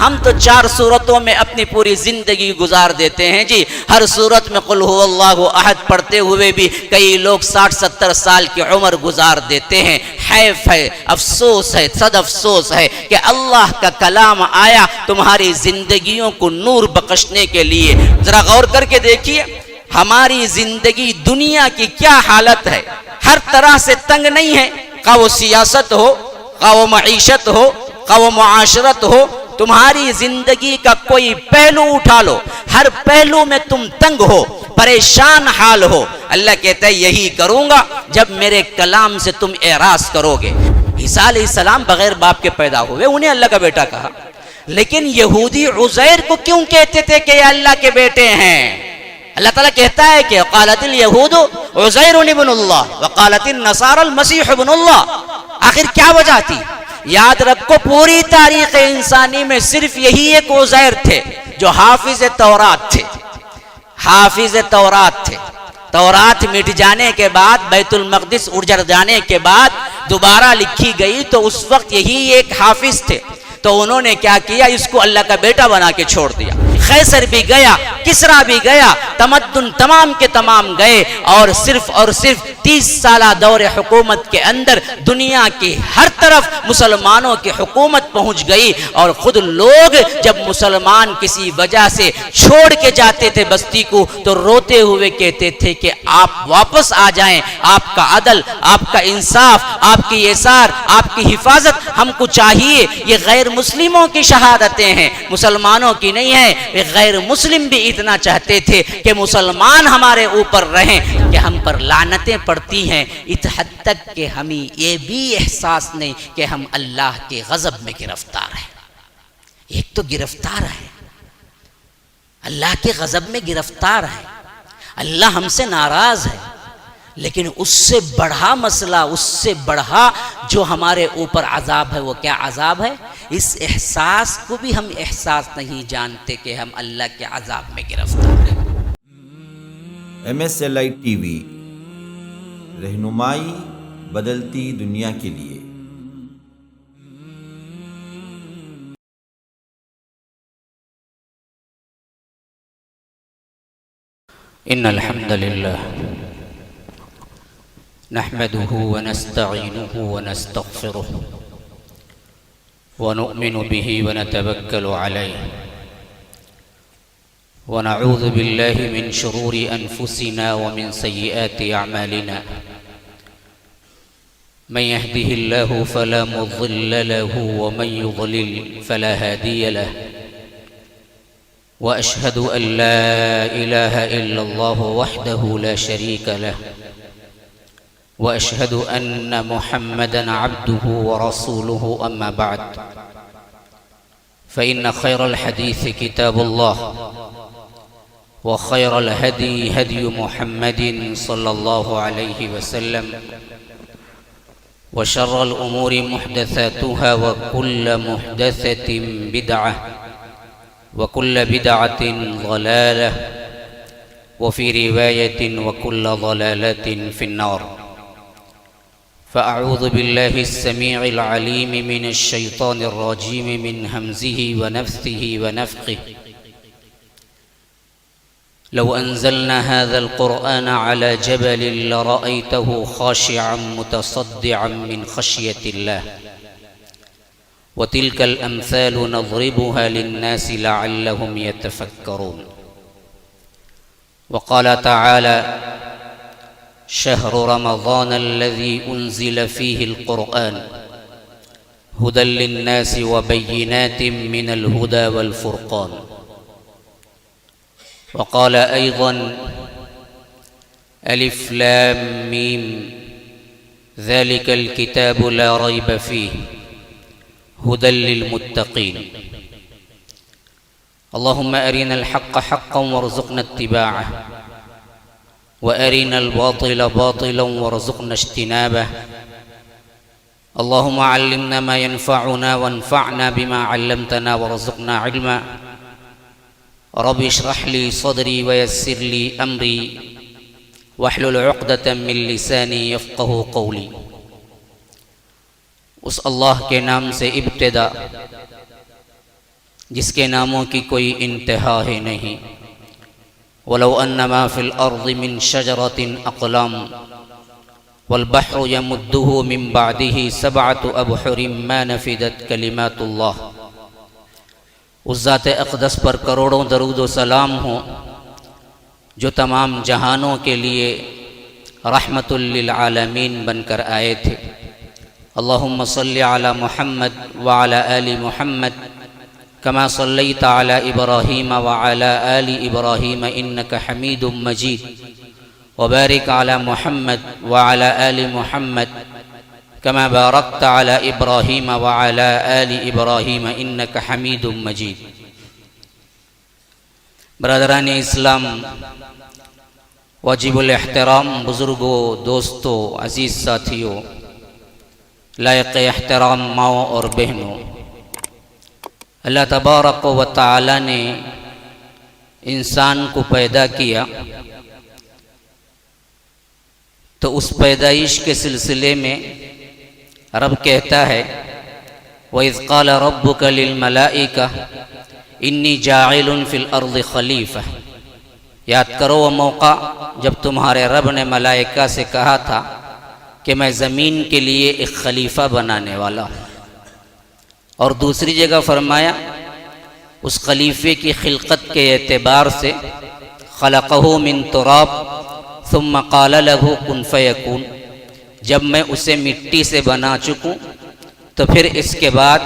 ہم تو 4 صورتوں میں اپنی پوری زندگی گزار دیتے ہیں جی. ہر صورت میں قل هو اللہ احد پڑھتے ہوئے بھی کئی لوگ 60-70 سال کی عمر گزار دیتے ہیں. حیف ہے، افسوس ہے، صد افسوس ہے کہ اللہ کا کلام آیا تمہاری زندگیوں کو نور بخشنے کے لیے. ذرا غور کر کے دیکھیے ہماری زندگی دنیا کی کیا حالت ہے. ہر طرح سے تنگ نہیں ہے، خواہ وہ سیاست ہو، خواہ وہ معیشت ہو، خواہ وہ معاشرت ہو. تمہاری زندگی کا کوئی پہلو اٹھا لو، ہر پہلو میں تم تنگ ہو، پریشان حال ہو. اللہ کہتا ہے یہی کروں گا جب میرے کلام سے تم اعراض کرو گے. عیسیٰ علیہ السلام بغیر باپ کے پیدا ہوئے، انہیں اللہ کا بیٹا کہا. لیکن یہودی عزیر کو کیوں کہتے تھے کہ یہ اللہ کے بیٹے ہیں؟ اللہ تعالیٰ کہتا ہے کہ قالت الیہود عزیر ابن اللہ وقالت النصارى المسیح ابن اللہ. آخر کیا وجہ تھی؟ یاد رکھو پوری تاریخ انسانی میں صرف یہی ایک عزیر تھے جو حافظ تورات تھے. حافظ تورات تھے. تورات مٹ جانے کے بعد، بیت المقدس اجڑ جانے کے بعد دوبارہ لکھی گئی تو اس وقت یہی ایک حافظ تھے. تو انہوں نے کیا کیا؟ اس کو اللہ کا بیٹا بنا کے چھوڑ دیا. قیصر بھی گیا، کسریٰ بھی گیا، تمدن تمام کے تمام گئے، اور صرف 30 سالہ دور حکومت کے اندر دنیا کی ہر طرف مسلمانوں کی حکومت پہنچ گئی. اور خود لوگ جب مسلمان کسی وجہ سے چھوڑ کے جاتے تھے بستی کو تو روتے ہوئے کہتے تھے کہ آپ واپس آ جائیں، آپ کا عدل، آپ کا انصاف، آپ کی ایثار، آپ کی حفاظت ہم کو چاہیے. یہ غیر مسلموں کی شہادتیں ہیں، مسلمانوں کی نہیں ہے. غیر مسلم بھی اتنا چاہتے تھے کہ مسلمان ہمارے اوپر رہیں کہ ہم پر لعنتیں پڑتی ہیں، اس حد تک کہ ہمیں یہ بھی احساس نہیں کہ ہم اللہ کے غضب میں گرفتار ہیں. ایک تو گرفتار ہے، اللہ کے غضب میں گرفتار ہے، اللہ ہم سے ناراض ہے. لیکن اس سے بڑھا مسئلہ، اس سے بڑھا جو ہمارے اوپر عذاب ہے، وہ کیا عذاب ہے؟ اس احساس کو بھی ہم احساس نہیں جانتے کہ ہم اللہ کے عذاب میں گرفتار ہیں. MSLI TV رہنمائی بدلتی دنیا کے لیے. ان الحمد للہ نحمده ونستعینه ونستغفره ونؤمن به ونتوکل علیه ونعوذ بالله من شرور انفسنا ومن سیئات اعمالنا. من يهده الله فلا مضل له ومن يضلل فلا هادي له. وأشهد أن لا إله إلا الله وحده لا شريك له. وأشهد أن محمدًا عبده ورسوله. أما بعد فإن خير الحديث كتاب الله، وخير الهدي هدي محمد صلى الله عليه وسلم، وشر الأمور محدثاتها وكل محدثة بدعة وكل بدعة ضلالة وفي رواية وكل ضلالة في النار. فأعوذ بالله السميع العليم من الشيطان الرجيم من همزه ونفثه ونفخه. لو أنزلنا هذا القرآن على جبل لرأيته خاشعا متصدعا من خشية الله. وتلك الأمثال نضربها للناس لعلهم يتفكرون. وقال تعالى: شهر رمضان الذي أنزل فيه القرآن هدى للناس وبينات من الهدى والفرقان. وقال أيضا: ألف لام ميم ذلك الكتاب لا ريب فيه هدى للمتقين. اللهم أرنا الحق حقا وارزقنا اتباعه، وأرنا الباطل باطلا وارزقنا اجتنابه. اللهم علمنا ما ينفعنا وانفعنا بما علمتنا وارزقنا علما. رب اشرح لي صدري ويسر لي أمري واحلل عقدة من لساني يفقه قولي. اس اللہ کے نام سے ابتدا جس کے ناموں کی کوئی انتہا ہی نہیں۔ وَلَوْ أَنَّ مَا فِي الْأَرْضِ مِنْ شَجَرَةٍ أَقْلَامٌ وَالْبَحْرُ يَمُدُّهُ مِنْ بَعْدِهِ سَبْعَةُ أَبْحُرٍ مَا نَفِدَتْ كَلِمَاتُ اللَّهِ۔ اس ذات اقدس پر کروڑوں درود و سلام ہوں جو تمام جہانوں کے لیے رحمت للعالمین بن کر آئے تھے۔ اللہم صلی علی محمد وعلی آل محمد کما صلیت علی ابراہیم وعلی آل ابراہیم انک حمید مجید، وبارک علی محمد وعلی آل محمد کما بارکت علی ابراہیم وعلی آل ابراہیم انک حمید مجید۔ برادران اسلام، واجب الاحترام بزرگوں، دوستوں، عزیز ساتھیوں، لائق احترام ماؤں اور بہنوں، اللہ تبارک و تعالی نے انسان کو پیدا کیا تو اس پیدائش کے سلسلے میں رب کہتا ہے وَإِذْ قَالَ رَبُّكَ لِلْمَلَائِكَةِ إِنِّي جَاعِلٌ فِي الْأَرْضِ خَلِيفَةً۔ یاد کرو وہ موقع جب تمہارے رب نے ملائکہ سے کہا تھا کہ میں زمین کے لیے ایک خلیفہ بنانے والا ہوں، اور دوسری جگہ فرمایا اس خلیفے کی خلقت کے اعتبار سے خلقہ من تراب ثم قال له کن فیکون، جب میں اسے مٹی سے بنا چکوں تو پھر اس کے بعد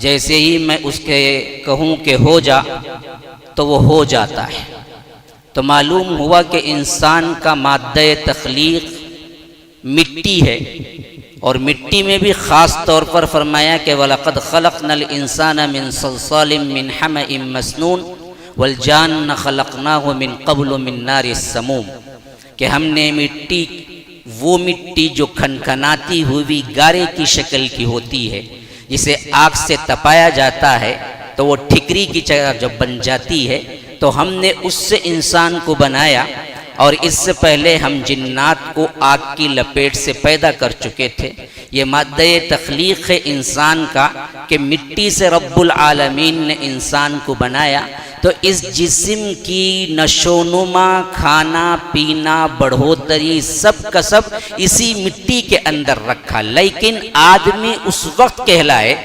جیسے ہی میں اس کے کہوں کہ ہو جا تو وہ ہو جاتا ہے۔ تو معلوم ہوا کہ انسان کا مادہ تخلیق مٹی ہے، اور مٹی میں بھی خاص طور پر فرمایا کہ وَلَقَدْ خَلَقْنَا الْإِنسَانَ مِنْ صَلْصَالٍ مِنْ حَمَإٍ مَسْنُونٍ وَالْجَانَّ خَلَقْنَاهُ مِنْ قَبْلُ مِنْ نَارِ السَّمُومِ، کہ ہم نے وہ مٹی جو کھنکھناتی ہوئی گارے کی شکل کی ہوتی ہے، جسے آگ سے تپایا جاتا ہے تو وہ ٹھکری کی جگہ جب بن جاتی ہے، تو ہم نے اس سے انسان کو بنایا، اور اس سے پہلے ہم جنات کو آگ کی لپیٹ سے پیدا کر چکے تھے۔ یہ مادہ تخلیق ہے انسان کا کہ مٹی سے رب العالمین نے انسان کو بنایا، تو اس جسم کی نشو نما، کھانا پینا، بڑھوتری سب کا سب اسی مٹی کے اندر رکھا۔ لیکن آدمی اس وقت کہلائے،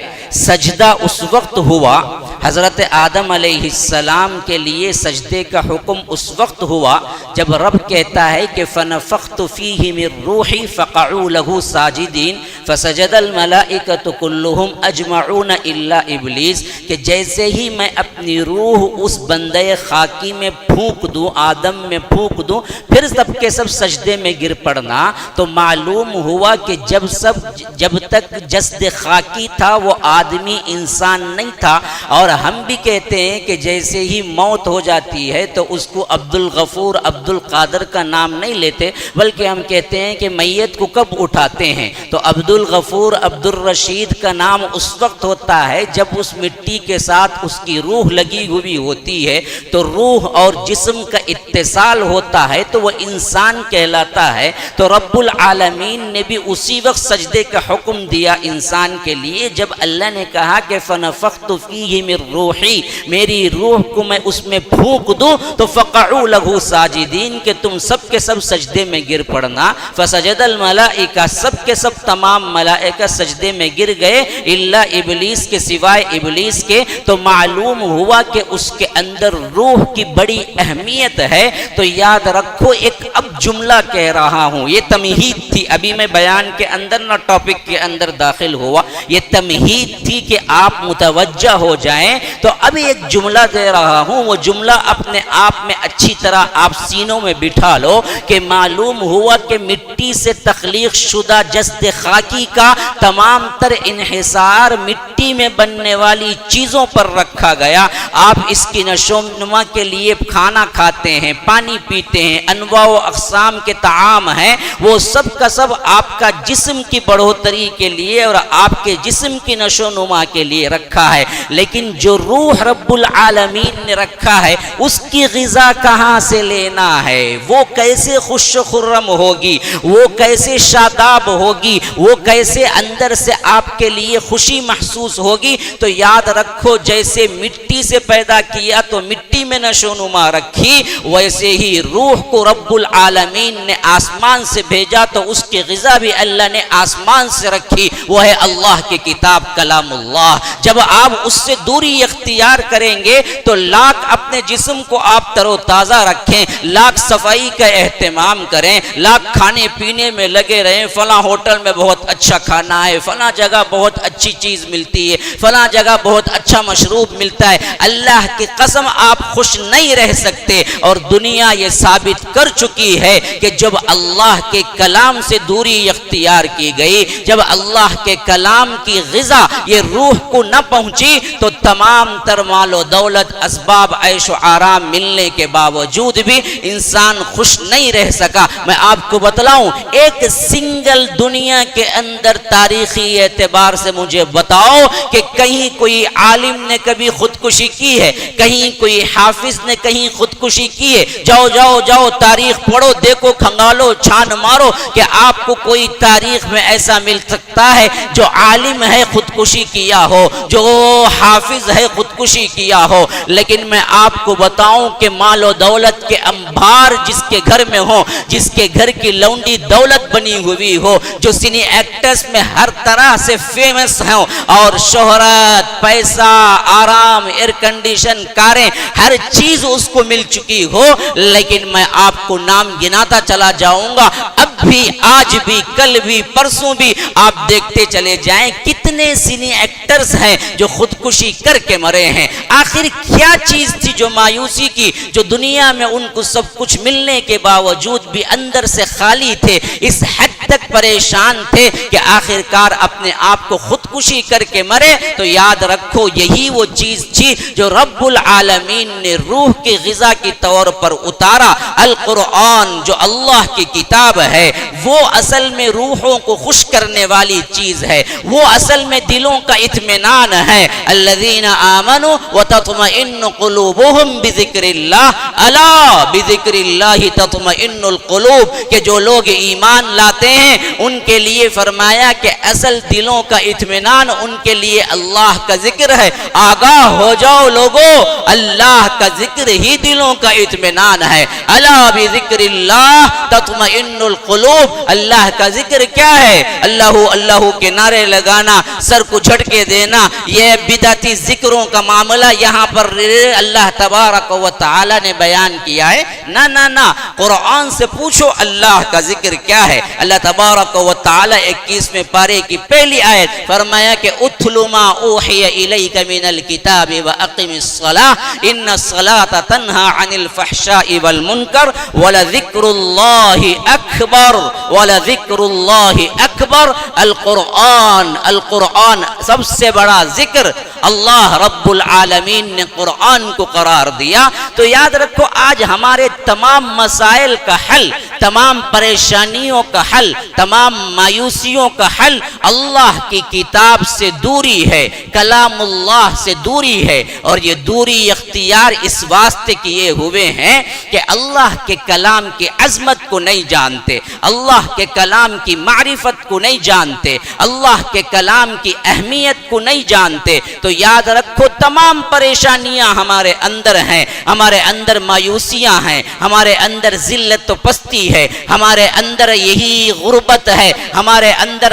سجدہ اس وقت ہوا، حضرت آدم علیہ السلام کے لیے سجدے کا حکم اس وقت ہوا جب رب کہتا ہے کہ فَنَفَخْتُ فِيهِ مِن رُوحِي فَقَعُوا لَهُ سَاجِدِينَ فَسَجَدَ الْمَلَائِكَةُ كُلُّهُمْ أَجْمَعُونَ إِلَّا إِبْلِيسَ، کہ جیسے ہی میں اپنی روح اس بندے خاکی میں پھونک دوں، آدم میں پھونک دوں، پھر سب کے سب سجدے میں گر پڑنا۔ تو معلوم ہوا کہ جب تک جسد خاکی تھا وہ آدمی انسان نہیں تھا، اور ہم بھی کہتے ہیں کہ جیسے ہی موت ہو جاتی ہے تو اس کو عبد الغفور، عبد القادر کا نام نہیں لیتے، بلکہ ہم کہتے ہیں کہ میت کو کب اٹھاتے ہیں تو عبد الغفور، عبد الرشید کا نام اس وقت ہوتا ہے جب اس مٹی کے ساتھ اس کی روح لگی ہوئی ہوتی ہے، تو روح اور جسم کا اتصال ہوتا ہے تو وہ انسان کہلاتا ہے۔ تو رب العالمین نے بھی اسی وقت سجدے کا حکم دیا انسان کے لیے جب اللہ نے کہا کہ فَنَفَخْتُ فِيهِ مِن رُوحِي، میری روح کو میں اس میں پھونک دوں تو فَقَعُوا لَهُ سَاجِدِينَ، کہ تم سب کے سب سجدے میں گر پڑنا۔ فَسَجَدَ الْمَلَائِكَةُ، سب کے سب تمام ملائکہ سجدے میں گر گئے الا ابلیس کے سوائے ابلیس کے۔ تو معلوم ہوا کہ اس کے اندر روح کی بڑی اہمیت ہے۔ تو یاد رکھو، ایک اب جملہ کہہ رہا ہوں، یہ تمہید تھی، ابھی میں بیان کے اندر نہ ٹاپک کے اندر داخل ہوا، یہ تمہید تھی کہ آپ متوجہ ہو جائیں۔ تو ابھی ایک جملہ دے رہا ہوں، وہ جملہ اپنے آپ میں اچھی طرح آپ سینوں میں بٹھا لو کہ معلوم ہوا کہ مٹی سے تخلیق شدہ جسد خاکی کا تمام تر انحصار مٹی میں بننے والی چیزوں پر رکھا گیا۔ آپ اس کی نشو و نما کے لیے کھانا کھاتے ہیں، پانی پیتے ہیں، انواع و اقسام کے طعام ہیں، وہ سب کا سب آپ کا جسم کی بڑھوتری کے لیے اور آپ کے جسم کی نشو و نما کے لیے رکھا ہے۔ لیکن جو روح رب العالمین نے رکھا ہے اس کی غذا کہاں سے لینا ہے، وہ کیسے خوش و خرم ہوگی، وہ کیسے شاداب ہوگی، وہ کیسے اندر سے آپ کے لیے خوشی محسوس ہوگی۔ تو یاد رکھو جیسے مٹی سے پیدا کیا تو مٹی میں نشو نما رکھی، ویسے ہی روح کو رب العالمین نے آسمان سے بھیجا تو اس کی غذا بھی اللہ نے آسمان سے رکھی، وہ ہے اللہ کی کتاب کلام اللہ۔ جب آپ اس سے دوری اختیار کریں گے تو لاکھ اپنے جسم کو آپ تر و تازہ رکھیں، لاکھ صفائی کا اہتمام کریں، لاکھ کھانے پینے میں لگے رہیں، فلاں ہوٹل میں بہت اچھا کھانا ہے، فلاں جگہ بہت اچھی چیز ملتی ہے، فلاں جگہ بہت اچھا مشروب ملتا ہے، اللہ کی قسم آپ خوش نہیں رہ سکتے۔ اور دنیا یہ ثابت کر چکی ہے کہ جب اللہ کے کلام سے دوری اختیار کی گئی، جب اللہ کے کلام کی غذا یہ روح کو نہ پہنچی تو تمام تر مال و دولت، اسباب عیش و آرام ملنے کے باوجود بھی انسان خوش نہیں رہ سکا۔ میں آپ کو بتلاؤں، ایک سنگل دنیا کے اندر تاریخی اعتبار سے مجھے بتاؤ کہ کہیں کوئی عالم نے کبھی خودکشی کی ہے، کہیں کوئی حافظ نے کہیں خودکشی کی ہے؟ جاؤ جاؤ جاؤ تاریخ پڑھو، دیکھو، کھنگالو، چھان مارو کہ آپ کو کوئی تاریخ میں ایسا مل سکتا ہے جو عالم ہے خودکشی کیا ہو، جو حافظ ہے خودکشی کیا ہو۔ لیکن میں آپ کو بتاؤں کہ مال و دولت کے انبار جس کے گھر میں ہو، جس کے گھر کی لونڈی دولت بنی ہوئی ہو، جو سنی ایکٹرز میں ہر طرح سے فیمس ہیں اور شہرت، پیسہ، آرام، ایئر کنڈیشن کاریں، ہر چیز اس کو مل چکی ہو، لیکن میں آپ کو نام گناتا چلا جاؤں گا، اب بھی، آج بھی، کل بھی، پرسوں بھی آپ دیکھتے چلے جائیں کتنے سنی ایکٹرز ہیں جو خودکشی کر کے مرے ہیں۔ آخر کیا چیز تھی جو مایوسی کی، جو دنیا میں ان کو سب کچھ ملنے کے باوجود بھی اندر سے خالی تھے، اس حد تک پریشان تھے کہ آخرکار اپنے آپ کو خودکشی کر کے مرے؟ تو یاد رکھو یہی وہ چیز تھی جو رب العالمین نے روح کی غذا کی طور پر اتارا۔ القرآن جو اللہ کی کتاب ہے وہ اصل میں روحوں کو خوش کرنے والی چیز ہے، وہ اصل میں دلوں کا اطمینان ہے۔ الذین آمنوا وتطمئن قلوبهم بذکر اللہ، الا بذکر اللہ تطمئن القلوب، کہ جو لوگ ایمان لاتے ہیں ان کے لیے فرمایا کہ اصل دلوں کا اطمینان ان کے لیے اللہ کا ذکر ہے۔ آگاہ ہو جاؤ لوگو، اللہ کا ذکر ہی دلوں کا اطمینان ہے۔ الا بذکر اللہ تطمئن القلوب، اللہ کا ذکر کیا ہے؟ اللہ اللہ کے نعرے لگانا، سر کو جھٹکے دینا، یہ بدعتی ذکروں کا معاملہ یہاں پر اللہ تبارک و تعالی نے بیان کیا ہے؟ نہ نہ نہ، قرآن سے پوچھو اللہ کا ذکر کیا ہے۔ اللہ تبارک و تعالی 21ویں پارے کی پہلی آیت فرمایا کہ اتل ما اوحی الیک من الکتاب واقم الصلاۃ ان الصلاۃ تنہی عن الفحشاء والمنکر ولذکر اللہ اکبر، ولذکر اللہ اکبر۔ القرآن سب سے بڑا ذکر اللہ رب العالمین نے قرآن کو قرار دیا۔ تو یاد رکھو آج ہمارے تمام مسائل کا حل، تمام پریشانیوں کا حل، تمام مایوسیوں کا حل اللہ کی کتاب سے دوری ہے، کلام اللہ سے دوری ہے۔ اور یہ دوری اختیار اس واسطے کیے ہوئے ہیں کہ اللہ کے کلام کی عظمت کو نہیں جانتے، اللہ کے کلام کی معرفت کو نہیں جانتے، اللہ کے کلام کی اہمیت کو نہیں جانتے۔ تو یاد رکھو تمام پریشانیاں ہمارے اندر ہیں، ہمارے اندر مایوسیاں ہیں، ہمارے اندر ذلت و پستی ہے، ہمارے اندر یہی غربت ہے، ہمارے اندر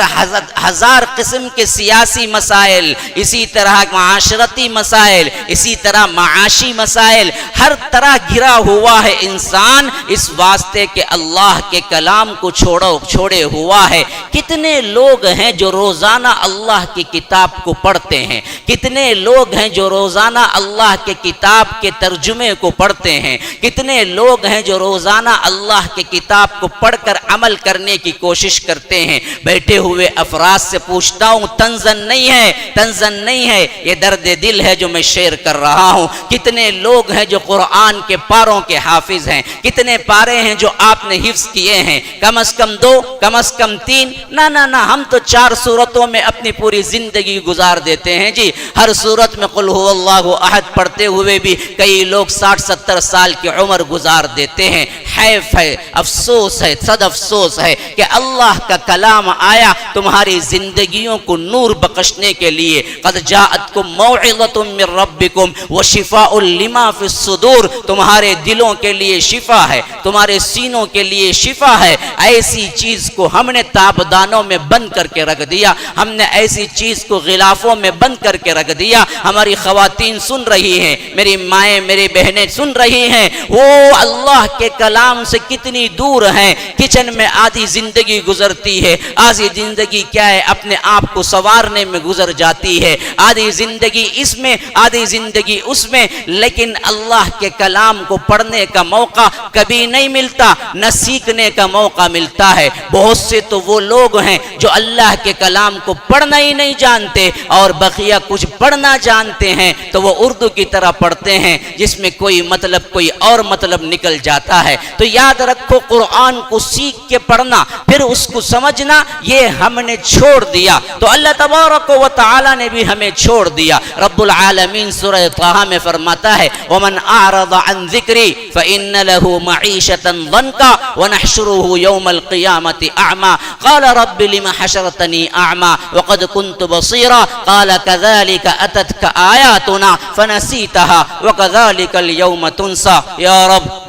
ہزار قسم کے سیاسی مسائل، اسی طرح معاشرتی مسائل، اسی طرح معاشی مسائل، ہر طرح گھرا ہوا ہے انسان اس واسطے کہ اللہ کے کلام کو چھوڑے ہوا ہے۔ کتنے لوگ ہیں جو روزانہ اللہ کی کتاب کو پڑھتے ہیں، کتنے لوگ ہیں جو روزانہ اللہ کے کتاب کے ترجمے کو پڑھتے ہیں، کتنے لوگ ہیں جو روزانہ اللہ کے کتاب کو پڑھ کر عمل کرنے کی کوشش کرتے ہیں۔ بیٹھے ہوئے افراد سے پوچھتا ہوں، تنزن نہیں ہے، یہ درد دل ہے جو میں شیئر کر رہا ہوں۔ کتنے لوگ ہیں جو قرآن کے پاروں کے حافظ ہیں؟ کتنے پارے ہیں جو آپ نے حفظ کیے ہیں؟ کم از کم 2، کم از کم 3؟ نہ، ہم تو 4 سورتوں میں اپنی پوری زندگی گزار دیتے ہیں جی۔ ہر سورت میں قل هو اللہ احد پڑھتے ہوئے بھی کئی لوگ 60-70 سال کی عمر گزار دیتے ہیں۔ حیف ہے، افسوس ہے، صد افسوس ہے کہ اللہ کا کلام آیا تمہاری زندگیوں کو نور بخشنے کے لیے۔ قد جاءتکم موعظۃ من ربکم وشفاء لما فی الصدور، تمہارے دلوں کے لیے شفا ہے، تمہارے سینوں کے لیے شفا ہے۔ ایسی چیز کو ہم نے تابدانوں میں بند کر کے رکھ دیا، ہم نے ایسی چیز کو غلافوں میں بند کر کے رکھ دیا۔ ہماری خواتین سن رہی ہیں، میری مائیں، میری بہنیں سن رہی ہیں، وہ اللہ کے کلام سے کتنی دور ہیں۔ کچن میں آدھی زندگی گزرتی ہے، آدھی زندگی کیا ہے اپنے آپ کو سنوارنے میں گزر جاتی ہے، آدھی زندگی اس میں، آدھی زندگی اس میں، لیکن اللہ کے کلام کو پڑھنے کا موقع کبھی نہیں ملتا، نہ سیکھنے کا موقع ملتا ہے۔ بہت سے تو وہ لوگ ہیں جو اللہ کے کلام کو پڑھنا ہی نہیں جانتے، اور بقیہ کچھ پڑھنا جانتے ہیں تو وہ اردو کی طرح پڑھتے ہیں جس میں کوئی مطلب کوئی اور مطلب نکل جاتا ہے۔ تو یاد رکھو، قرآن کو سیکھ کے پڑھنا پھر اس کو سمجھنا یہ ہم نے چھوڑ دیا، تو اللہ تبارک و تعالی نے بھی ہمیں چھوڑ دیا۔ رب العالمین سورہ طٰہٰ میں فرماتا ہے وَمَنْ أَعْرَضَ عَنْ ذِكْرِي فَإِنَّ لَهُ مَعِيشَةً ضَنْكًا وَنَحْشُرُهُ يَوْمَ الْقِيَامَةِ أَعْمَى قَالَ رَبِّ لِمَ حَشَرْتَنِي أَعْمَى وَقَدْ كُنْتُ بَصِيرًا قَالَ كَذَلِكَ أَتَتْكَ آيَاتُنَا فَنَسِيتَهَا وَكَذَلِكَ الْيَوْمَ تُنْسَى۔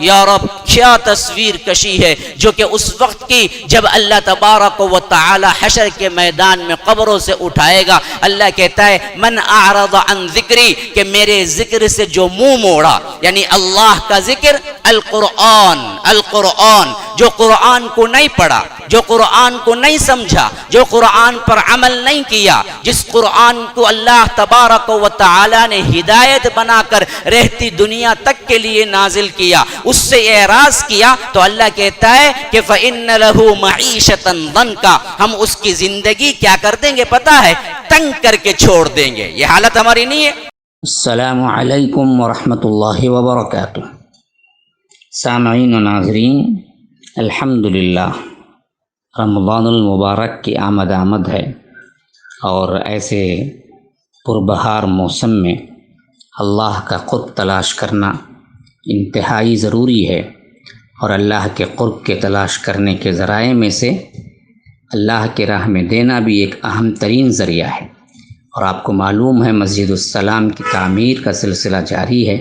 یا رب کیا تصویر کشی ہے جو کہ اس وقت کی جب اللہ تبارک و تعالی حشر کے میدان میں قبروں سے اٹھائے گا۔ اللہ کہتا ہے من اعرض عن ذکری، کہ میرے ذکر سے جو منہ موڑا، یعنی اللہ کا ذکر، القرآن، جو قرآن کو نہیں پڑھا، جو قرآن کو نہیں سمجھا، جو قرآن پر عمل نہیں کیا، جس قرآن کو اللہ تبارک و تعالی نے ہدایت بنا کر رہتی دنیا تک کے لیے نازل کیا، اس سے اعراض کیا، تو اللہ کہتا ہے کہ فَإِنَّ لَهُ مَعِيشَةً ضَنْكًا، ہم اس کی زندگی کیا کر دیں گے پتہ ہے؟ تنگ کر کے چھوڑ دیں گے۔ یہ حالت ہماری نہیں ہے۔ السلام علیکم ورحمۃ اللہ وبرکاتہ۔ سامعین و ناظرین، الحمدللہ رمضان المبارک کی آمد ہے، اور ایسے پربہار موسم میں اللہ کا قرب تلاش کرنا انتہائی ضروری ہے، اور اللہ کے قرب کے تلاش کرنے کے ذرائع میں سے اللہ کے راہ میں دینا بھی ایک اہم ترین ذریعہ ہے۔ اور آپ کو معلوم ہے مسجد السلام کی تعمیر کا سلسلہ جاری ہے۔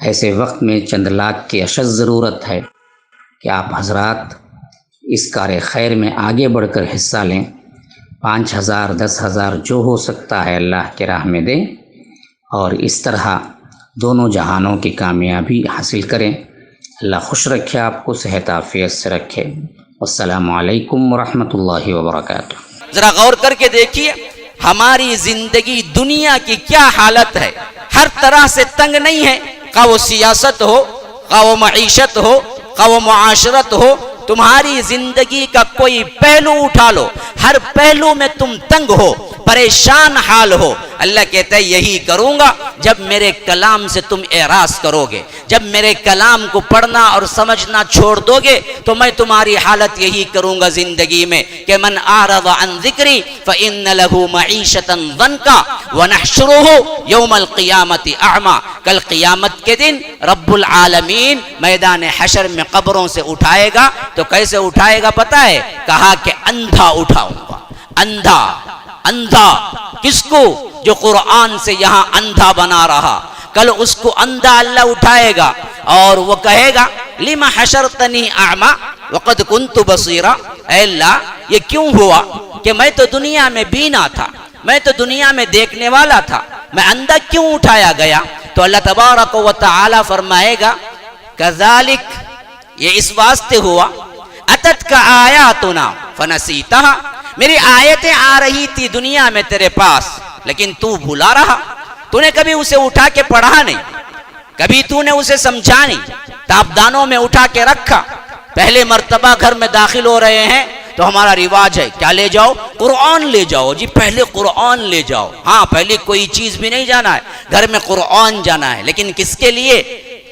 ایسے وقت میں چند لاکھ کی اشد ضرورت ہے کہ آپ حضرات اس کار خیر میں آگے بڑھ کر حصہ لیں، 5,000 10,000 جو ہو سکتا ہے اللہ کے راہ میں دیں، اور اس طرح دونوں جہانوں کی کامیابی حاصل کریں۔ اللہ خوش رکھے، آپ کو صحت عافیت سے رکھے۔ والسلام علیکم ورحمۃ اللہ وبرکاتہ۔ ذرا غور کر کے دیکھیے ہماری زندگی دنیا کی کیا حالت ہے۔ ہر طرح سے تنگ نہیں ہے، خواہ وہ سیاست ہو، خواہ وہ معیشت ہو، خواہ وہ معاشرت ہو، تمہاری زندگی کا کوئی پہلو اٹھا لو، ہر پہلو میں تم تنگ ہو، پریشان حال ہو۔ اللہ کہتا ہے یہی کروں گا جب میرے کلام سے تم اعراض کرو گے، جب میرے کلام کو پڑھنا اور سمجھنا چھوڑ دو گے تو میں تمہاری حالت یہی کروں گا زندگی میں کہ من اعرض عن ذکری فإن له معیشة ضنکا ونحشره یوم القیامت اعمی۔ کل قیامت کے دن رب العالمین میدان حشر میں قبروں سے اٹھائے گا، تو کیسے اٹھائے گا پتہ ہے؟ کہا کہ اندھا اٹھاؤں گا۔ اندھا کس کو؟ جو قرآن سے یہاں اندھا بنا رہا، کل اس کو اندھا اللہ اٹھائے گا اور وہ کہے گا لما حشرتنی اعمی وقد کنت بصیرا، اے اللہ یہ کیوں ہوا کہ میں تو دنیا میں بینا تھا، میں تو دنیا میں دیکھنے والا تھا، میں اندھا کیوں اٹھایا گیا؟ تو اللہ تبارک و تعالی فرمائے گا کذالک، یہ اس واسطے ہوا اتتک آیاتنا فنسیتہا، میری آیتیں آ رہی تھی دنیا میں تیرے پاس لیکن تو بھلا رہا، تو نے کبھی اسے اٹھا کے پڑھا نہیں، کبھی تو نے اسے سمجھا نہیں، تابدانوں میں اٹھا کے رکھا، پہلے مرتبہ گھر میں داخل ہو رہے ہیں تو ہمارا رواج ہے کیا لے جاؤ؟ قرآن لے جاؤ جی، پہلے قرآن لے جاؤ. ہاں پہلے کوئی چیز بھی نہیں جانا ہے، گھر میں قرآن جانا ہے. لیکن کس کے لیے؟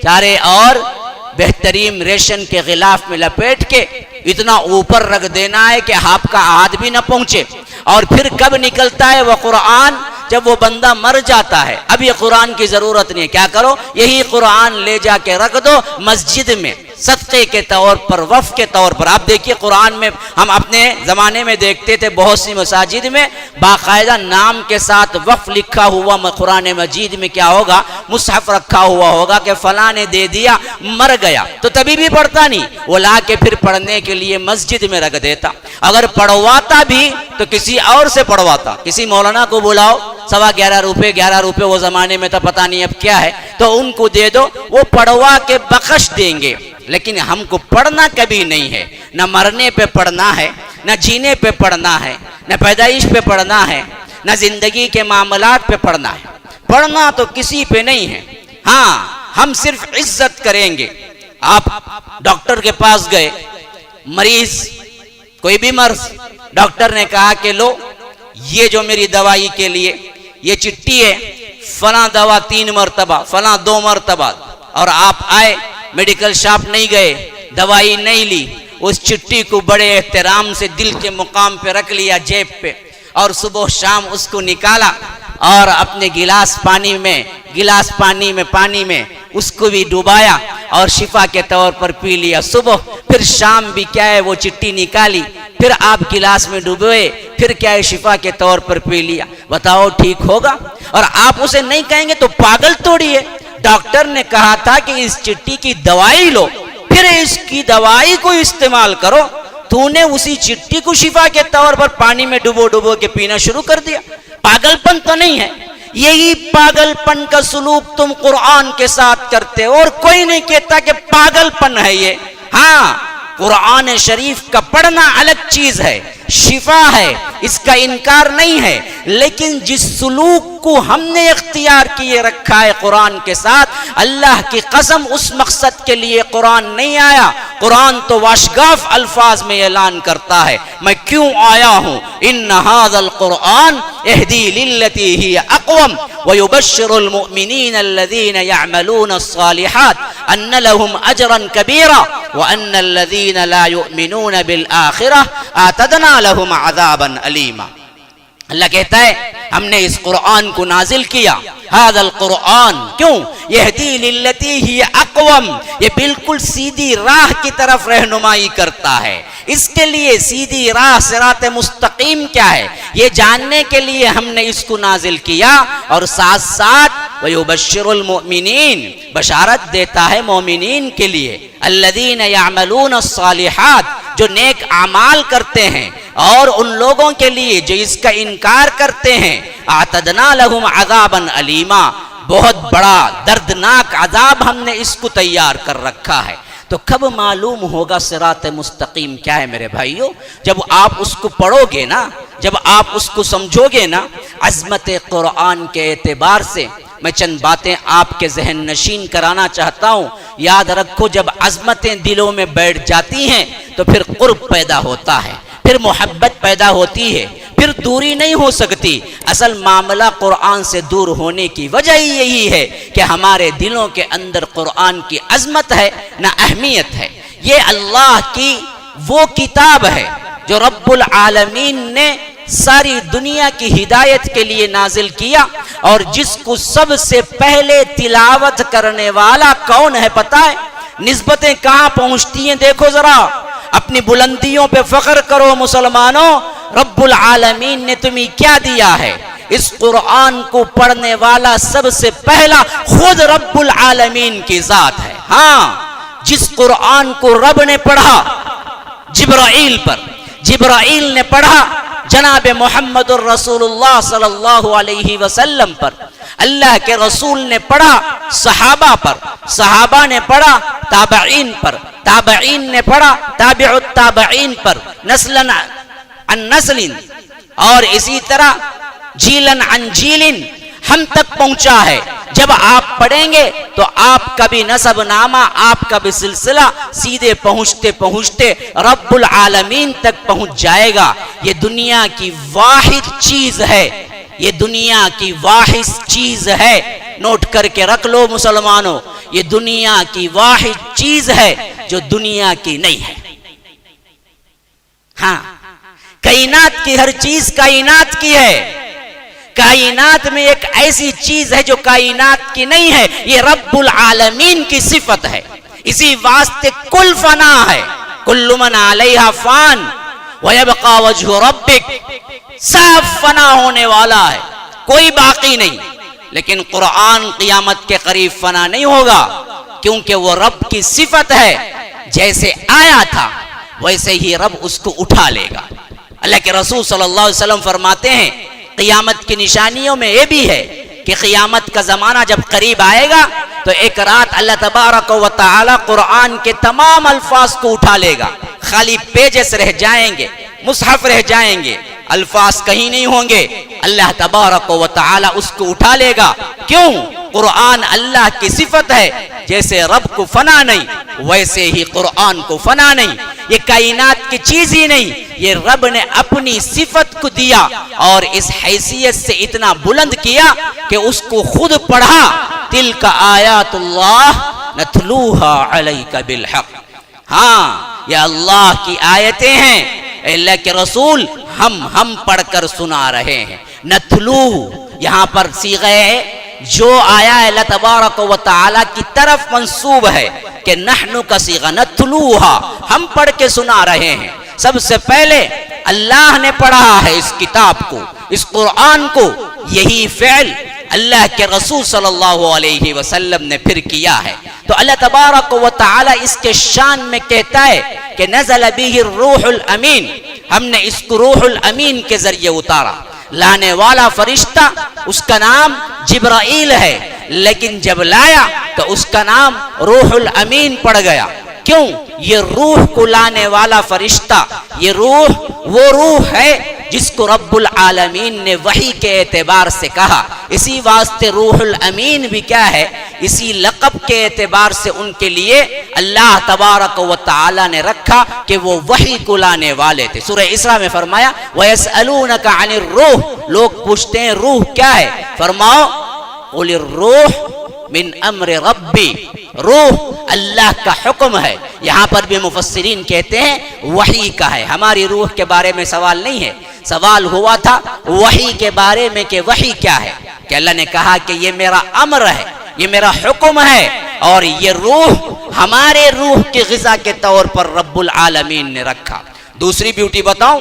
چارے اور بہترین ریشم کے غلاف میں لپیٹ کے اتنا اوپر رکھ دینا ہے کہ آپ کا ہاتھ بھی نہ پہنچے. اور پھر کب نکلتا ہے وہ قرآن؟ جب وہ بندہ مر جاتا ہے. اب یہ قرآن کی ضرورت نہیں ہے، کیا کرو؟ یہی قرآن لے جا کے رکھ دو مسجد میں صدقے کے طور پر، وقف کے طور پر. آپ دیکھیے قرآن میں ہم اپنے زمانے میں دیکھتے تھے بہت سی مساجد میں باقاعدہ نام کے ساتھ وقف لکھا ہوا قرآن مجید میں کیا ہوگا؟ مصحف رکھا ہوا ہوگا کہ فلاں نے دے دیا، مر گیا تو تبھی بھی پڑھتا نہیں، وہ لا کے پھر پڑھنے کے لیے مسجد میں رکھ دیتا. اگر پڑھواتا بھی تو کسی اور سے پڑھواتا. کسی مولانا کو بلاؤ، 11.25 روپے وہ زمانے میں تو پتہ نہیں اب کیا ہے، تو ان کو دے دو، وہ پڑھوا کے بخش دیں گے. لیکن ہم کو پڑھنا کبھی نہیں ہے، نہ مرنے پہ پڑھنا ہے، نہ جینے پہ پڑھنا ہے، نہ پیدائش پہ پڑھنا ہے، نہ زندگی کے معاملات پہ پڑھنا ہے. پڑھنا تو کسی پہ نہیں ہے. ہاں ہم صرف عزت کریں گے. آپ ڈاکٹر کے پاس گئے، مریض کوئی بھی مرض، ڈاکٹر نے کہا کہ لو یہ جو میری دوائی کے لیے یہ چٹھی ہے، فلاں دوا 3 مرتبہ، فلاں 2 مرتبہ. اور آپ آئے میڈیکل شاپ نہیں گئے، دوائی نہیں لی، اس چٹھی کو بڑے احترام سے دل کے مقام پہ رکھ لیا جیب پہ، اور صبح شام اس کو نکالا اور اپنے گلاس پانی میں اس کو بھی ڈوبایا اور شفا کے طور پر پی لیا. صبح پھر شام بھی کیا ہے وہ چٹھی نکالی، پھر آپ گلاس میں ڈوبے، پھر کیا ہے شفا کے طور پر پی لیا. بتاؤ ٹھیک ہوگا؟ اور آپ اسے نہیں کہیں گے تو پاگل توڑی ہے. ڈاکٹر نے کہا تھا کہ اس چٹھی کی دوائی لو، پھر اس کی دوائی کو استعمال کرو. تو نے اسی چٹھی کو شفا کے طور پر پانی میں ڈبو کے پینا شروع کر دیا. پاگل پن تو نہیں ہے؟ یہی پاگل پن کا سلوک تم قرآن کے ساتھ کرتے ہو، اور کوئی نہیں کہتا کہ پاگل پن ہے یہ. ہاں قرآن شریف کا پڑھنا الگ چیز ہے، شفا ہے، اس کا انکار نہیں ہے. لیکن جس سلوک کو ہم نے اختیار کیے رکھا ہے قرآن کے ساتھ، اللہ کی قسم اس مقصد کے لیے قرآن نہیں آیا. قرآن تو واشگاف الفاظ میں اعلان کرتا ہے میں کیوں آیا ہوں. ان ھذا القرآن یہدی للتی ہی اقوم ویبشر المؤمنین الذین یعملون الصالحات ان لهم اجرا کبیرا وان الذین لا یؤمنون بالآخرہ اعتدنا لهم عذابا علیما. اللہ کہتا ہے ہم نے اس قرآن کو نازل کیا. ھذا القرآن کیوں؟ یہدی للتی ہی اقوم، یہ بالکل سیدھی راہ کی طرف رہنمائی کرتا ہے. اس کے لیے سیدھی راہ صراط مستقیم کیا ہے یہ جاننے کے لیے ہم نے اس کو نازل کیا. اور ساتھ ساتھ ویبشر المؤمنین، بشارت دیتا ہے مومنین کے لیے، الذین یعملون الصالحات، جو نیک اعمال کرتے ہیں، اور ان لوگوں کے لیے جو اس کا انکار کرتے ہیں اعتدنا لهم عذابا علیما، بہت بڑا دردناک عذاب ہم نے اس کو تیار کر رکھا ہے. تو کب معلوم ہوگا صراط مستقیم کیا ہے میرے بھائیو؟ جب آپ اس کو پڑھو گے نا، جب آپ اس کو سمجھو گے نا. عظمت قرآن کے اعتبار سے میں چند باتیں آپ کے ذہن نشین کرانا چاہتا ہوں. یاد رکھو جب عظمتیں دلوں میں بیٹھ جاتی ہیں تو پھر قرب پیدا ہوتا ہے، پھر محبت پیدا ہوتی ہے، پھر دوری نہیں ہو سکتی. اصل معاملہ قرآن سے دور ہونے کی وجہ ہی یہی ہے کہ ہمارے دلوں کے اندر قرآن کی عظمت ہے نہ اہمیت ہے. یہ اللہ کی وہ کتاب ہے جو رب العالمین نے ساری دنیا کی ہدایت کے لیے نازل کیا، اور جس کو سب سے پہلے تلاوت کرنے والا کون ہے پتہ ہے؟ نسبتیں کہاں پہنچتی ہیں دیکھو ذرا. اپنی بلندیوں پہ فخر کرو مسلمانوں. رب العالمین نے تمہیں کیا دیا ہے؟ اس قرآن کو پڑھنے والا سب سے پہلا خود رب العالمین کی ذات ہے. ہاں جس قرآن کو رب نے پڑھا جبرائیل پر، جبرائیل نے پڑھا جناب محمد الرسول اللہ صلی اللہ علیہ وسلم پر، اللہ کے رسول نے پڑھا صحابہ پر، صحابہ نے پڑھا تابعین پر، تابعین نے پڑھا تابع التابعین پر، نسلاً عن نسل، اور اسی طرح جیلاً عن جیل ہم تک پہنچا ہے. جب آپ پڑھیں گے تو آپ کا بھی نسب نامہ، آپ کا بھی سلسلہ سیدھے پہنچتے پہنچتے رب العالمین تک پہنچ جائے گا۔ یہ دنیا کی واحد چیز ہے، یہ دنیا کی واحد چیز ہے، نوٹ کر کے رکھ لو مسلمانوں، یہ دنیا کی واحد چیز ہے جو دنیا کی نہیں ہے۔ ہاں، کائنات کی ہر چیز کائنات کی ہے، کائنات میں ایک ایسی چیز ہے جو کائنات کی نہیں ہے، یہ رب العالمین کی صفت ہے۔ اسی واسطے کل فنا ہے، کل من علیہا فان ویبقى وجہ ربک، سب فنا ہونے والا ہے، کوئی باقی نہیں۔ لیکن قرآن قیامت کے قریب فنا نہیں ہوگا، کیونکہ وہ رب کی صفت ہے، جیسے آیا تھا ویسے ہی رب اس کو اٹھا لے گا۔ اللہ کے رسول صلی اللہ علیہ وسلم فرماتے ہیں قیامت کی نشانیوں میں یہ بھی ہے کہ قیامت کا زمانہ جب قریب آئے گا تو ایک رات اللہ تبارک و تعالی قرآن کے تمام الفاظ کو اٹھا لے گا، خالی پیجز رہ جائیں گے، مصحف رہ جائیں گے، الفاظ کہیں نہیں ہوں گے۔ اللہ تبارک و تعالی اس کو اٹھا لے گا، کیوں؟ قرآن اللہ کی صفت ہے، جیسے رب کو فنا نہیں ویسے ہی قرآن کو فنا نہیں۔ یہ کائنات کی چیز ہی نہیں، یہ رب نے اپنی صفت کو دیا اور اس حیثیت سے اتنا بلند کیا کہ اس کو خود پڑھا، تلک آیات اللہ نتلوها علیک بالحق۔ ہاں، یہ اللہ کی آیتیں ہیں، اللہ کے رسول ہم پڑھ کر سنا رہے ہیں۔ نتلو یہاں پر صیغہ ہے جو آیا ہے اللہ تبارک و تعالی کی طرف منسوب ہے کہ نحن کا صیغہ نتلوہا، ہم پڑھ کے سنا رہے ہیں۔ سب سے پہلے اللہ نے پڑھا ہے اس کتاب کو، اس قرآن کو، یہی فعل اللہ کے رسول صلی اللہ علیہ وسلم نے پھر کیا ہے۔ تو اللہ تبارک و تعالی اس کے شان میں کہتا ہے کہ نزل به الروح الامین، ہم نے اس کو روح الامین کے ذریعے اتارا۔ لانے والا فرشتہ اس کا نام جبرائیل ہے، لیکن جب لایا تو اس کا نام روح الامین پڑ گیا۔ کیوں؟ یہ روح کو لانے والا فرشتہ، یہ روح وہ روح ہے جس کو رب العالمین نے وحی کے اعتبار سے کہا۔ اسی واسطے روح الامین بھی کیا ہے؟ اسی لقب کے اعتبار سے ان کے لیے اللہ تبارک و تعالی نے رکھا کہ وہ وحی کو لانے والے تھے۔ سورہ اسراء میں فرمایا وَيَسْأَلُونَكَ عَنِ الرُّوحِ، لوگ پوچھتے ہیں روح کیا ہے؟ فرماؤ قُلِ الرُّوحُ من امر ربی، روح اللہ کا حکم ہے۔ یہاں پر بھی مفسرین کہتے ہیں وحی کا ہے، ہماری روح کے بارے میں سوال نہیں ہے، سوال ہوا تھا وحی کے بارے میں کہ وحی کیا ہے، کہ اللہ نے کہا کہ یہ میرا امر ہے، یہ میرا حکم ہے، اور یہ روح ہمارے روح کی غذا کے طور پر رب العالمین نے رکھا۔ دوسری بیوٹی بتاؤں؟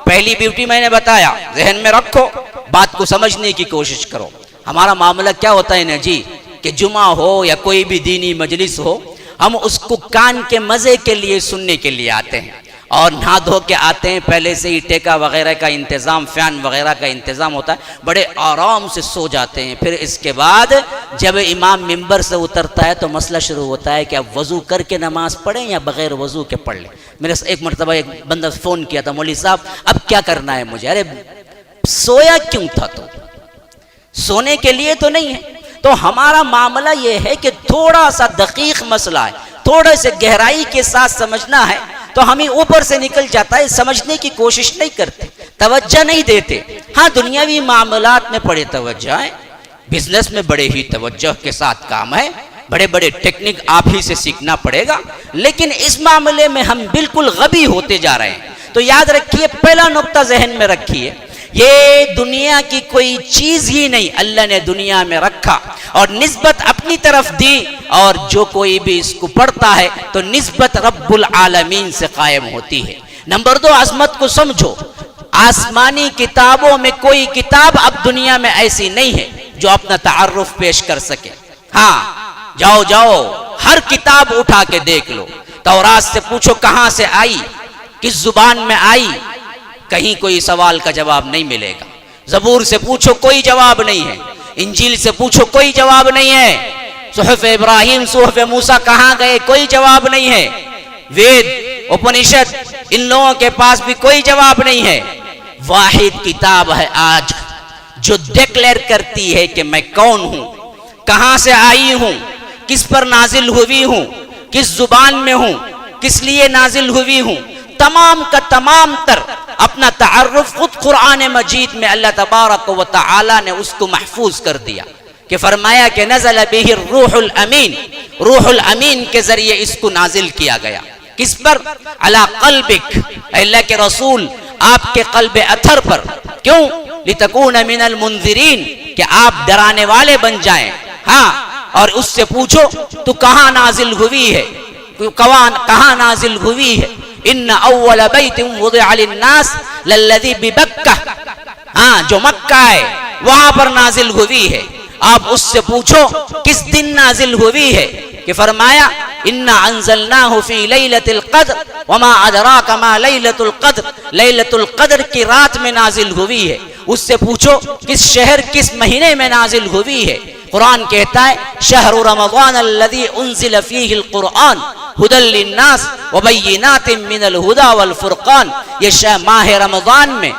پہلی بیوٹی میں نے بتایا، ذہن میں رکھو، بات کو سمجھنے کی کوشش کرو۔ ہمارا معاملہ کیا ہوتا ہے نا جی، کہ جمعہ ہو یا کوئی بھی دینی مجلس ہو، ہم اس کو کان کے مزے کے لیے سننے کے لیے آتے ہیں، اور نہا دھو کے آتے ہیں، پہلے سے ہی ٹیکا وغیرہ کا انتظام، فین وغیرہ کا انتظام ہوتا ہے، بڑے آرام سے سو جاتے ہیں۔ پھر اس کے بعد جب امام ممبر سے اترتا ہے تو مسئلہ شروع ہوتا ہے کہ اب وضو کر کے نماز پڑھیں یا بغیر وضو کے پڑھ لیں۔ میرے ایک مرتبہ ایک بندہ فون کیا تھا، مولوی صاحب اب کیا کرنا ہے مجھے؟ ارے سویا کیوں تھا؟ تو سونے کے لیے تو نہیں ہے۔ تو ہمارا معاملہ یہ ہے کہ تھوڑا سا دقیق مسئلہ ہے، تھوڑے سے گہرائی کے ساتھ سمجھنا ہے تو ہمیں اوپر سے نکل جاتا ہے، سمجھنے کی کوشش نہیں کرتے، توجہ نہیں دیتے۔ ہاں دنیاوی معاملات میں بڑے توجہ ہے، بزنس میں بڑے ہی توجہ کے ساتھ کام ہے، بڑے بڑے ٹیکنک آپ ہی سے سیکھنا پڑے گا، لیکن اس معاملے میں ہم بالکل غبی ہوتے جا رہے ہیں۔ تو یاد رکھیے، پہلا نقطہ ذہن میں رکھیے، یہ دنیا کی کوئی چیز ہی نہیں، اللہ نے دنیا میں رکھا اور نسبت اپنی طرف دی، اور جو کوئی بھی اس کو پڑھتا ہے تو نسبت رب العالمین سے قائم ہوتی ہے۔ نمبر 2، عظمت کو سمجھو، آسمانی کتابوں میں کوئی کتاب اب دنیا میں ایسی نہیں ہے جو اپنا تعارف پیش کر سکے۔ ہاں جاؤ ہر کتاب اٹھا کے دیکھ لو، تورات سے پوچھو کہاں سے آئی، کس زبان میں آئی، کہیں کوئی سوال کا جواب نہیں ملے گا۔ زبور سے پوچھو کوئی جواب نہیں ہے، انجیل سے پوچھو کوئی جواب نہیں ہے، صحف ابراہیم صحف موسیٰ کہاں گئے کوئی جواب نہیں ہے، وید اپنشد ان لوگوں کے پاس بھی کوئی جواب نہیں ہے۔ واحد کتاب ہے آج جو ڈکلیئر کرتی ہے کہ میں کون ہوں، کہاں سے آئی ہوں، کس پر نازل ہوئی ہوں، کس زبان میں ہوں، کس لیے نازل ہوئی ہوں، تمام کا تمام تر اپنا تعارف خود قرآن مجید میں اللہ تبارک و تعالی نے اس کو محفوظ کر دیا کہ فرمایا کہ نزل به الروح الامین، روح الامین کے ذریعے اس کو نازل کیا گیا۔ کس پر؟ علی قلبک، اللہ کے رسول آپ کے قلب اطہر پر۔ کیوں؟ لتکون من المنذرین، کہ آپ ڈرانے والے بن جائیں۔ ہاں، اور اس سے پوچھو تو کہاں نازل ہوئی ہے، کہاں نازل ہوئی ہے؟ ان اول بیت وضع للناس للذی ببکہ، ہاں جو مکہ ہے وہاں پر نازل ہوئی ہے۔ آپ اس سے پوچھو کس دن نازل ہوئی ہے، کہ فرمایا انا انزلناہ فی لیلۃ القدر وما ادراک ما لیلۃ القدر، لیلۃ القدر کی رات میں نازل ہوئی ہے۔ اس سے پوچھو کس شہر کس مہینے میں نازل ہوئی ہے۔ قرآن کہتا ہے شہر رمضان الذی انزل فیہ القرآن ہدی للناس وبینات من الہدی والفرقان، یہ ماہ رمضان میں،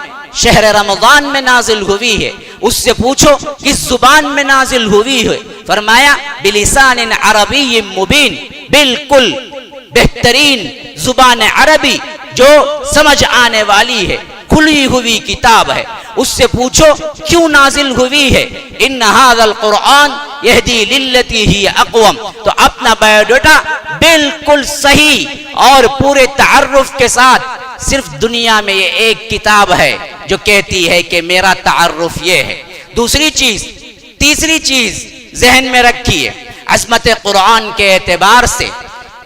شہر رمضان میں نازل ہوئی ہے۔ اس سے پوچھو کس زبان میں نازل ہوئی ہے، فرمایا بلسان عربی مبین، بالکل بہترین زبان عربی جو سمجھ آنے والی ہے، کھلی ہوئی کتاب ہے۔ اس سے پوچھو کیوں نازل ہوئی ہے، ان ھذا القرآن یہدی للتی ہی اقوم، تو اپنا بایو ڈیٹا بالکل صحیح اور پورے تعارف کے ساتھ، صرف دنیا میں یہ ایک کتاب ہے جو کہتی ہے کہ میرا تعارف یہ ہے۔ دوسری چیز، تیسری چیز ذہن میں رکھیے، عظمت قرآن کے اعتبار سے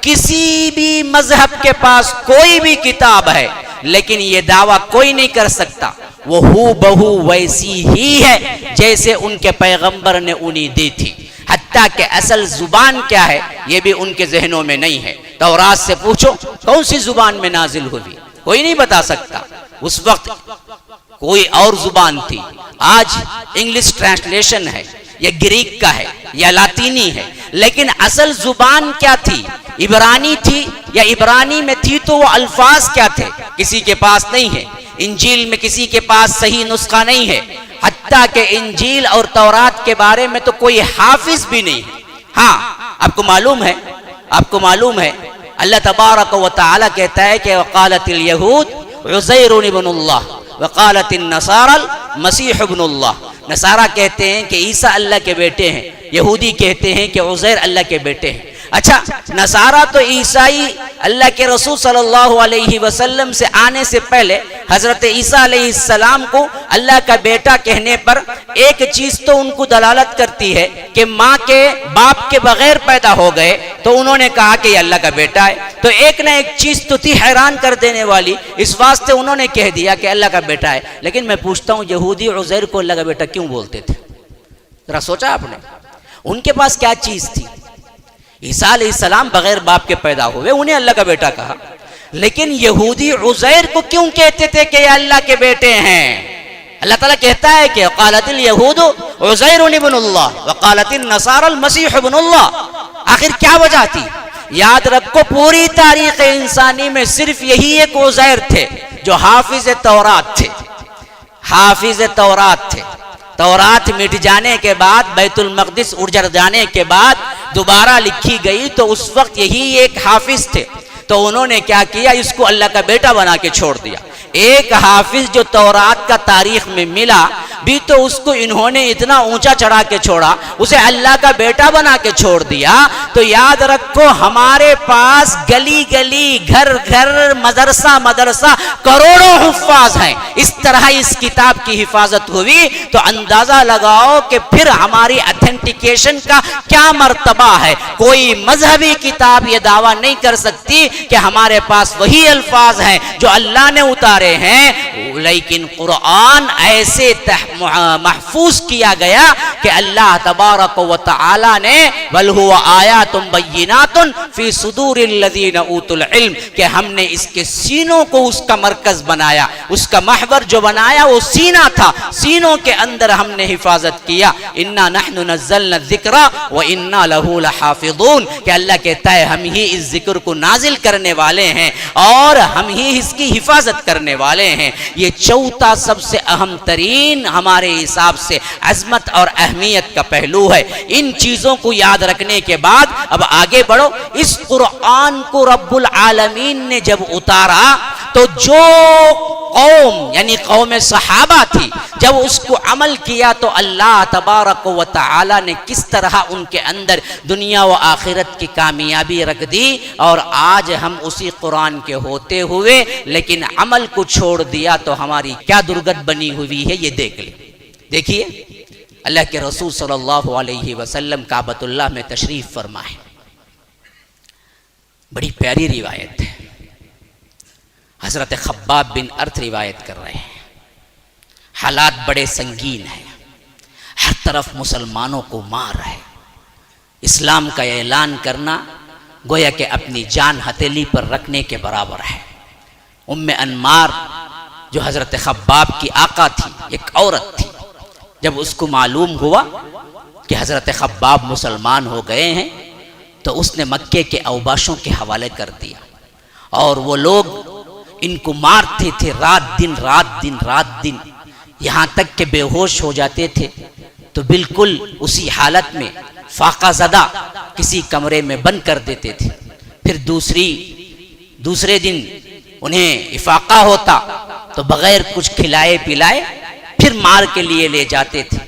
کسی بھی مذہب کے پاس کوئی بھی کتاب ہے لیکن یہ دعویٰ کوئی نہیں کر سکتا وہ ہو بہو ویسی ہی ہے جیسے ان کے پیغمبر نے انہیں دی تھی، حتیٰ کہ اصل زبان کیا ہے یہ بھی ان کے ذہنوں میں نہیں ہے۔ تورات سے پوچھو کون سی زبان میں نازل ہوئی، کوئی نہیں بتا سکتا۔ اس وقت کوئی اور زبان تھی، آج انگلش ٹرانسلیشن ہے، یا گریک کا ہے، یا لاطینی ہے، لیکن اصل زبان کیا تھی؟ عبرانی تھی، یا عبرانی میں تھی تو وہ الفاظ کیا تھے کسی کے پاس نہیں ہے۔ انجیل میں کسی کے پاس صحیح نسخہ نہیں ہے، حتیٰ کہ انجیل اور تورات کے بارے میں تو کوئی حافظ بھی نہیں ہے۔ ہاں، آپ کو معلوم ہے اللہ تبارک و تعالی کہتا ہے کہ وقالت الیہود عزیر ابن اللہ وقالت النصارى المسیح ابن اللہ، نصارہ کہتے ہیں کہ عیسیٰ اللہ کے بیٹے ہیں، یہودی کہتے ہیں کہ عزیر اللہ کے بیٹے ہیں۔ اچھا، نصارہ تو عیسائی اللہ کے رسول صلی اللہ علیہ وسلم سے آنے سے پہلے حضرت عیسیٰ علیہ السلام کو اللہ کا بیٹا کہنے پر ایک چیز تو ان کو دلالت کرتی ہے کہ ماں کے باپ کے بغیر پیدا ہو گئے تو انہوں نے کہا کہ یہ اللہ کا بیٹا ہے، تو ایک نہ ایک چیز تو تھی حیران کر دینے والی، اس واسطے انہوں نے کہہ دیا کہ اللہ کا بیٹا ہے۔ لیکن میں پوچھتا ہوں یہودی عزیر کو اللہ کا بیٹا کیوں بولتے تھے؟ ذرا سوچا آپ نے؟ ان کے پاس کیا چیز تھی؟ عیسیٰ علیہ السلام بغیر باپ کے پیدا ہوئے، انہیں اللہ کا بیٹا کہا، لیکن یہودی عزیر کو کیوں کہتے تھے کہ یہ اللہ کے بیٹے ہیں؟ اللہ تعالیٰ کہتا ہے کہ قالت الیہود عزیر ابن اللہ وقالت النصارى المسیح ابن اللہ۔ آخر کیا وجہ تھی؟ یاد رکھو پوری تاریخ انسانی میں صرف یہی ایک عزیر تھے جو حافظ تورات تھے، حافظ تورات تھے۔ تورات مٹ جانے کے بعد، بیت المقدس اجڑ جانے کے بعد دوبارہ لکھی گئی تو اس وقت یہی ایک حافظ تھے، تو انہوں نے کیا کیا، اس کو اللہ کا بیٹا بنا کے چھوڑ دیا۔ ایک حافظ جو تورات کا تاریخ میں ملا بھی تو اس کو انہوں نے اتنا اونچا چڑھا کے چھوڑا، اسے اللہ کا بیٹا بنا کے چھوڑ دیا۔ تو یاد رکھو ہمارے پاس گلی گلی، گھر گھر، مدرسہ مدرسہ، کروڑوں حفاظ ہیں۔ اس طرح اس کتاب کی حفاظت ہوئی تو اندازہ لگاؤ کہ پھر ہماری اتھینٹیکیشن کا کیا مرتبہ ہے۔ کوئی مذہبی کتاب یہ دعویٰ نہیں کر سکتی کہ ہمارے پاس وہی الفاظ ہیں جو اللہ نے اتارے ہیں، لیکن قرآن ایسے محفوظ کیا گیا کہ اللہ تبارک و تعالی نے بل هو آیات بینات فی صدور الذین اوتوا العلم، کہ ہم نے اس کے سینوں کو اس کا مرکز بنایا، اس کا محور جو بنایا وہ سینہ تھا، سینوں کے اندر ہم نے حفاظت کیا۔ انا نحن نزلنا الذکر وانا له لحافظون، کہ اللہ کہتا ہے ہم ہی اس ذکر کو نازل کرنے والے ہیں اور ہم ہی اس کی حفاظت کرنے والے ہیں۔ یہ چوتھا سب سے اہم ترین ہمارے ہمارے حساب سے عظمت اور اہمیت کا پہلو ہے۔ ان چیزوں کو یاد رکھنے کے بعد اب آگے بڑھو۔ اس قرآن کو رب العالمین نے جب اتارا تو جو قوم یعنی قوم صحابہ تھی جب اس کو عمل کیا تو اللہ تبارک و تعالی نے کس طرح ان کے اندر دنیا و آخرت کی کامیابی رکھ دی، اور آج ہم اسی قرآن کے ہوتے ہوئے لیکن عمل کو چھوڑ دیا تو ہماری کیا درگت بنی ہوئی ہے یہ دیکھ لیں۔ دیکھیے اللہ کے رسول صلی اللہ علیہ وسلم کعبۃ اللہ میں تشریف فرما ہے، بڑی پیاری روایت ہے، حضرت خباب بن ارت روایت کر رہے ہیں۔ حالات بڑے سنگین ہیں، ہر طرف مسلمانوں کو مار ہے، اسلام کا اعلان کرنا گویا کہ اپنی جان ہتھیلی پر رکھنے کے برابر ہے۔ ام انمار جو حضرت خباب کی آقا تھی، ایک عورت تھی، جب اس کو معلوم ہوا کہ حضرت خباب مسلمان ہو گئے ہیں تو اس نے مکے کے اوباشوں کے حوالے کر دیا، اور وہ لوگ ان کو مارتے تھے رات دن رات دن رات دن، یہاں تک کہ بے ہوش ہو جاتے تھے تو بالکل اسی حالت میں فاقہ زدہ کسی کمرے میں بند کر دیتے تھے۔ پھر دوسرے دن انہیں افاقہ ہوتا تو بغیر کچھ کھلائے پلائے پھر مار کے لیے لے جاتے تھے،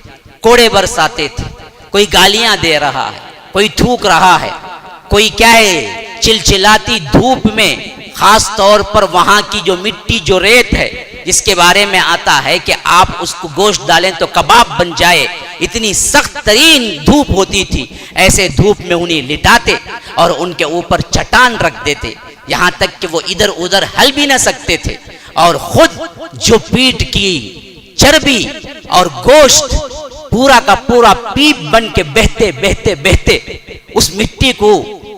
کوڑے برساتے تھے، کوئی گالیاں دے رہا ہے، کوئی تھوک رہا ہے، کوئی کیا ہے چلچلاتی دھوپ میں، خاص طور پر وہاں کی جو مٹی جو ریت ہے جس کے بارے میں آتا ہے کہ آپ اس کو گوشت ڈالیں تو کباب بن جائے، اتنی سخت ترین دھوپ ہوتی تھی، ایسے دھوپ میں انہیں لٹاتے اور ان کے اوپر چٹان رکھ دیتے، یہاں تک کہ وہ ادھر ادھر ہل بھی نہ سکتے تھے، اور خود جو پیٹ کی چربی اور گوشت پورا کا پورا پیپ بن کے بہتے بہتے بہتے اس مٹی کو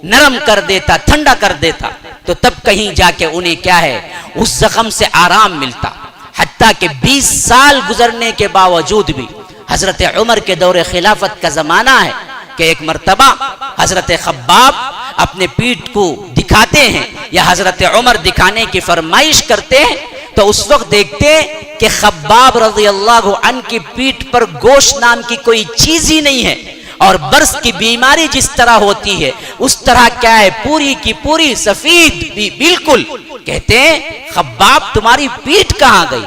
نرم کر دیتا، ٹھنڈا کر دیتا، تو تب کہیں جا کے انہیں کیا ہے اس زخم سے آرام ملتا۔ حتیٰ کہ 20 سال گزرنے کے باوجود بھی، حضرت عمر کے دور خلافت کا زمانہ ہے کہ ایک مرتبہ حضرت خباب اپنے پیٹھ کو دکھاتے ہیں یا حضرت عمر دکھانے کی فرمائش کرتے ہیں، تو اس وقت دیکھتے ہیں کہ خباب رضی اللہ عنہ کی پیٹھ پر گوشت نام کی کوئی چیز ہی نہیں ہے، اور برس کی بیماری جس طرح ہوتی ہے اس طرح کیا ہے پوری کی پوری سفید بھی بالکل۔ کہتے ہیں خباب تمہاری پیٹھ کہاں گئی؟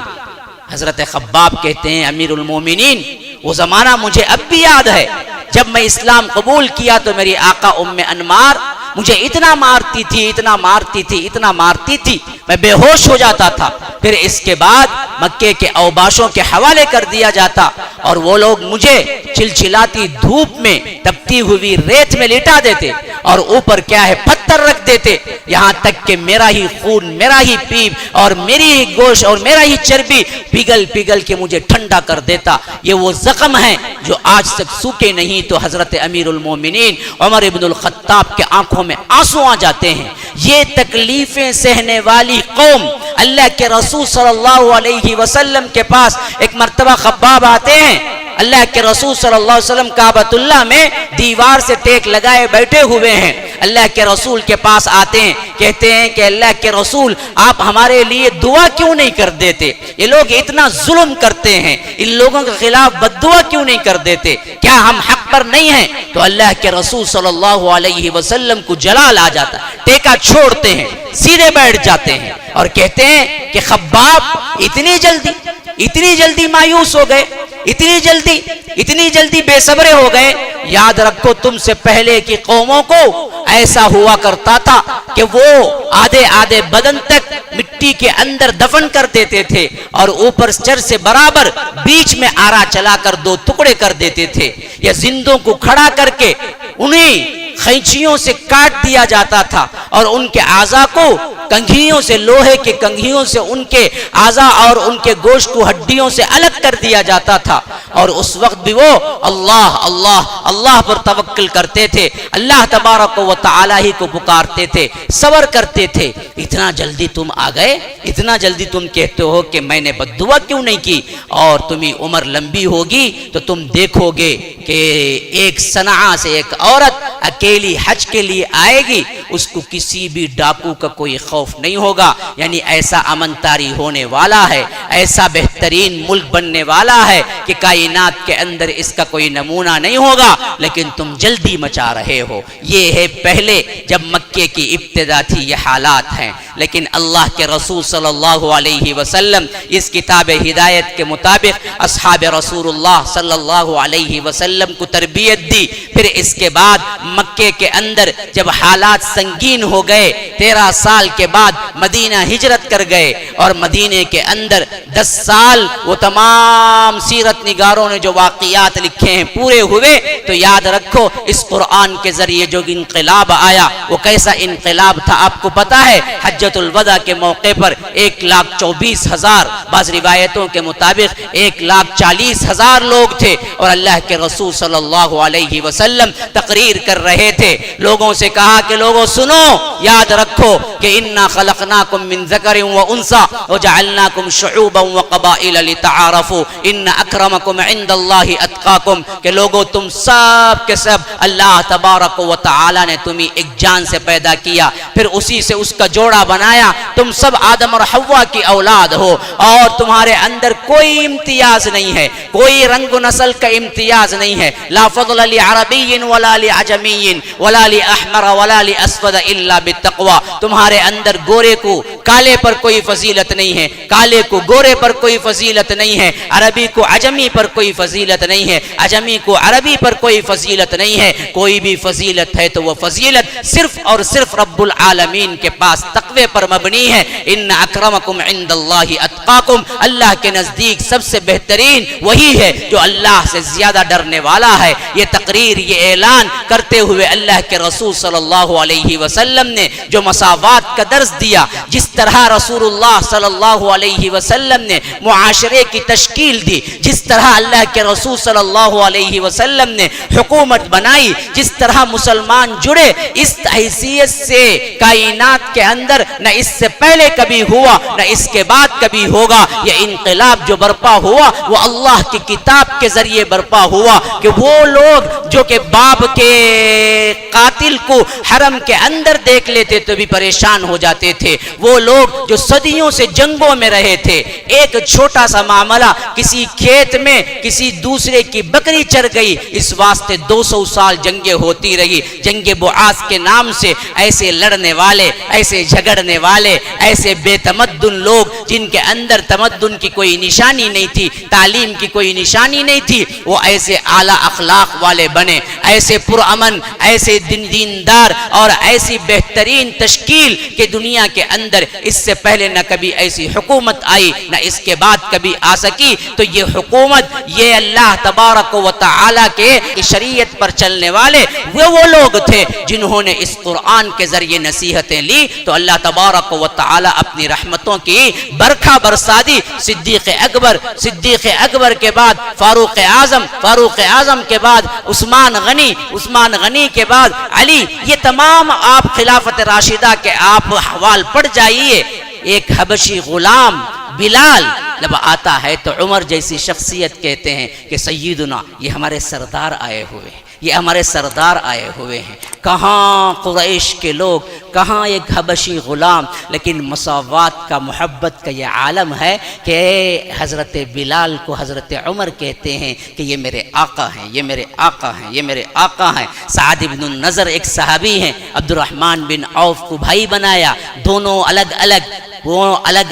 حضرت خباب کہتے ہیں امیر المومنین وہ زمانہ مجھے اب بھی یاد ہے، جب میں اسلام قبول کیا تو میری آقا ام انمار مجھے اتنا مارتی تھی اتنا مارتی تھی اتنا مارتی تھی، میں بے ہوش ہو جاتا تھا، پھر اس کے بعد مکے کے اوباشوں کے حوالے کر دیا جاتا، اور وہ لوگ مجھے چلچلاتی دھوپ میں تپتی ہوئی ریت میں لٹا دیتے اور اوپر کیا ہے پتھر رکھ دیتے، یہاں تک کہ میرا ہی خون میرا ہی پیپ اور میری ہی گوشت اور میرا ہی چربی پگھل پگھل کے مجھے ٹھنڈا کر دیتا۔ یہ وہ زخم ہیں جو آج تک سوکھے نہیں، تو حضرت امیر المومنین عمر ابن الخطاب کے آنکھوں میں آنسو آ جاتے ہیں۔ یہ تکلیفیں سہنے والی قوم اللہ کے رسول صلی اللہ علیہ وسلم کے پاس ایک مرتبہ خباب آتے ہیں، اللہ کے رسول صلی اللہ علیہ وسلم کعبۃ اللہ میں دیوار سے ٹیک لگائے بیٹھے ہوئے ہیں، اللہ کے رسول کے پاس آتے ہیں، کہتے ہیں کہ اللہ کے رسول آپ ہمارے لیے دعا کیوں نہیں کر دیتے؟ یہ لوگ اتنا ظلم کرتے ہیں، ان لوگوں کے خلاف بد دعا کیوں نہیں کر دیتے؟ کیا ہم حق پر نہیں ہیں؟ تو اللہ کے رسول صلی اللہ علیہ وسلم کو جلال آ جاتا، ٹیکا چھوڑتے ہیں، سیدھے بیٹھ جاتے ہیں اور کہتے ہیں کہ خباب اتنی جلدی مایوس ہو گئے، اتنی جلدی بے صبرے ہو گئے؟ یاد رکھو تم سے پہلے کی قوموں کو ایسا ہوا کرتا تھا کہ وہ آدھے بدن تک مٹی کے اندر دفن کر دیتے تھے اور اوپر سر سے برابر بیچ میں آرا چلا کر 2 ٹکڑے کر دیتے تھے، یا زندوں کو کھڑا کر کے انہیں خینچیوں سے کاٹ دیا جاتا تھا اور ان کے اعضاء کو کنگھیوں سے، لوہے کے کنگھیوں سے ان کے اعضاء اور ان کے گوشت کو ہڈیوں سے الگ کر دیا جاتا تھا، اور اس وقت بھی وہ اللہ پر توکل کرتے تھے، اللہ تبارک و تعالی ہی کو پکارتے تھے، صبر کرتے تھے۔ اتنا جلدی تم آ گئے، اتنا جلدی تم کہتے ہو کہ میں نے بد دعا کیوں نہیں کی؟ اور تمہیں عمر لمبی ہوگی تو تم دیکھو گے کہ ایک صنعاء سے ایک عورت اکیلی حج کے لیے آئے گی، اس کو کسی بھی ڈاکو کا کوئی خوف خوف نہیں ہوگا. یعنی ایسا امن طاری ہونے والا ہے, ایسا بہترین ملک بننے والا ہے کہ کائنات کے اندر اس کا کوئی نمونہ نہیں ہوگا, لیکن تم جلدی مچا رہے ہو. یہ ہے پہلے جب مکے کی ابتدا تھی یہ حالات ہیں, لیکن اللہ کے رسول صلی اللہ علیہ وسلم اس کتاب ہدایت کے مطابق اصحاب رسول اللہ صلی اللہ علیہ وسلم کو تربیت دی. پھر اس کے بعد مکے کے اندر جب حالات سنگین ہو گئے, 13 سال کے بعد مدینہ ہجرت کر گئے, اور مدینے کے اندر 10 سال وہ تمام سیرت نگاروں نے جو واقعات لکھے ہیں پورے ہوئے. تو یاد رکھو اس قرآن کے ذریعے جو انقلاب آیا وہ کیسا انقلاب تھا آپ کو پتا ہے. حجۃ الوداع کے موقع پر 1,24,000, بعض روایتوں کے مطابق 1,40,000 لوگ تھے, اور اللہ کے رسول صلی اللہ علیہ وسلم تقریر کر رہے تھے. لوگوں سے کہا کہ لوگوں سنو, یاد رکھو کہ انا خلقناکم من ذکر و انثی وجعلناکم شعوبا وقبائل لتعارفوا ان اکرمکم عند اللہ اتقاکم, کہ لوگوں تم سب کے سب اللہ تبارک و تعالی نے تمہیں ایک جان سے پیدا کیا, پھر اسی سے اس کا جوڑا بنایا. تم سب آدم اور حوا کی اولاد ہو, اور تمہارے اندر کوئی امتیاز نہیں ہے, کوئی رنگ و نسل کا امتیاز نہیں ہے. لا فضل لعربی ولا لعجمی ولا لاحمر ولا لاسود الا بالتقوى. تمہارے اندر گورے کو کالے پر کوئی فضیلت نہیں ہے, کالے کو گورے پر کوئی فضیلت نہیں ہے, عربی کو عجمی پر کوئی فضیلت نہیں ہے, عجمی کو عربی پر کوئی فضیلت نہیں ہے. کوئی بھی فضیلت ہے تو وہ فضیلت صرف اور صرف رب العالمین کے پاس تقوی پر مبنی ہے. ان اکرمکم عند اللہ اتقاکم, اللہ کے نزدیک سب سے بہترین وہی ہے جو اللہ سے زیادہ ڈرنے والا ہے. یہ تقریر, یہ اعلان کرتے ہوئے اللہ کے رسول صلی اللہ علیہ وسلم نے جو مساوات کا درس دیا, جس طرح رسول اللہ صلی اللہ علیہ وسلم نے معاشرے کی تشکیل دی, جس طرح اللہ کے رسول صلی اللہ علیہ وسلم نے حکومت بنائی, جس طرح مسلمان جڑے, اس حیثیت سے کائنات کے اندر نہ اس سے پہلے کبھی ہوا نہ اس کے بعد کبھی ہوگا. یہ انقلاب جو برپا ہوا وہ اللہ کی کتاب کے ذریعے برپا ہوا, کہ وہ لوگ جو کہ باپ کے قاتل کو حرم کے اندر دیکھ لیتے تو بھی پریشان ہو جاتے تھے, وہ لوگ جو صدیوں سے جنگوں میں رہے تھے, ایک چھوٹا سا معاملہ کسی کھیت میں کسی دوسرے کی بکری چر گئی, اس واسطے 200 سال جنگیں ہوتی رہی. جنگ بعاث کے نام سے ایسے لڑنے والے, ایسے جھگڑنے والے, ایسے بے تمدن لوگ جن کے اندر تمدن کی کوئی نشانی نہیں تھی, تعلیم کی کوئی نشانی نہیں تھی, وہ ایسے اعلیٰ اخلاق والے بنے, ایسے پرامن, ایسے دیندار اور ایسی بہترین تشکیل کہ دنیا کے اندر اس سے پہلے نہ کبھی ایسی حکومت آئی نہ اس کے بعد کبھی آ سکی. تو یہ حکومت, یہ اللہ تبارک و تعالی کے شریعت پر چلنے والے وہ لوگ تھے جنہوں نے اس قرآن کے ذریعے نصیحتیں لی. تو اللہ تبارک و تعالی اپنی رحمتوں کی برکھا برسا دی. صدیق اکبر کے بعد فاروق اعظم کے بعد عثمان غنی کے بعد علی, یہ تمام آپ خلافت راشدہ کے آپ حوال پڑھ جائیے. ایک حبشی غلام بلال جب آتا ہے تو عمر جیسی شخصیت کہتے ہیں کہ سیدنا یہ ہمارے سردار آئے ہوئے ہیں, یہ ہمارے سردار آئے ہوئے ہیں. کہاں قریش کے لوگ, کہاں ایک حبشی غلام, لیکن مساوات کا, محبت کا یہ عالم ہے کہ حضرت بلال کو حضرت عمر کہتے ہیں کہ یہ میرے آقا ہیں, یہ میرے آقا ہیں, یہ میرے آقا ہیں. سعد بن النضر ایک صحابی ہیں, عبد الرحمن بن عوف کو بھائی بنایا, دونوں الگ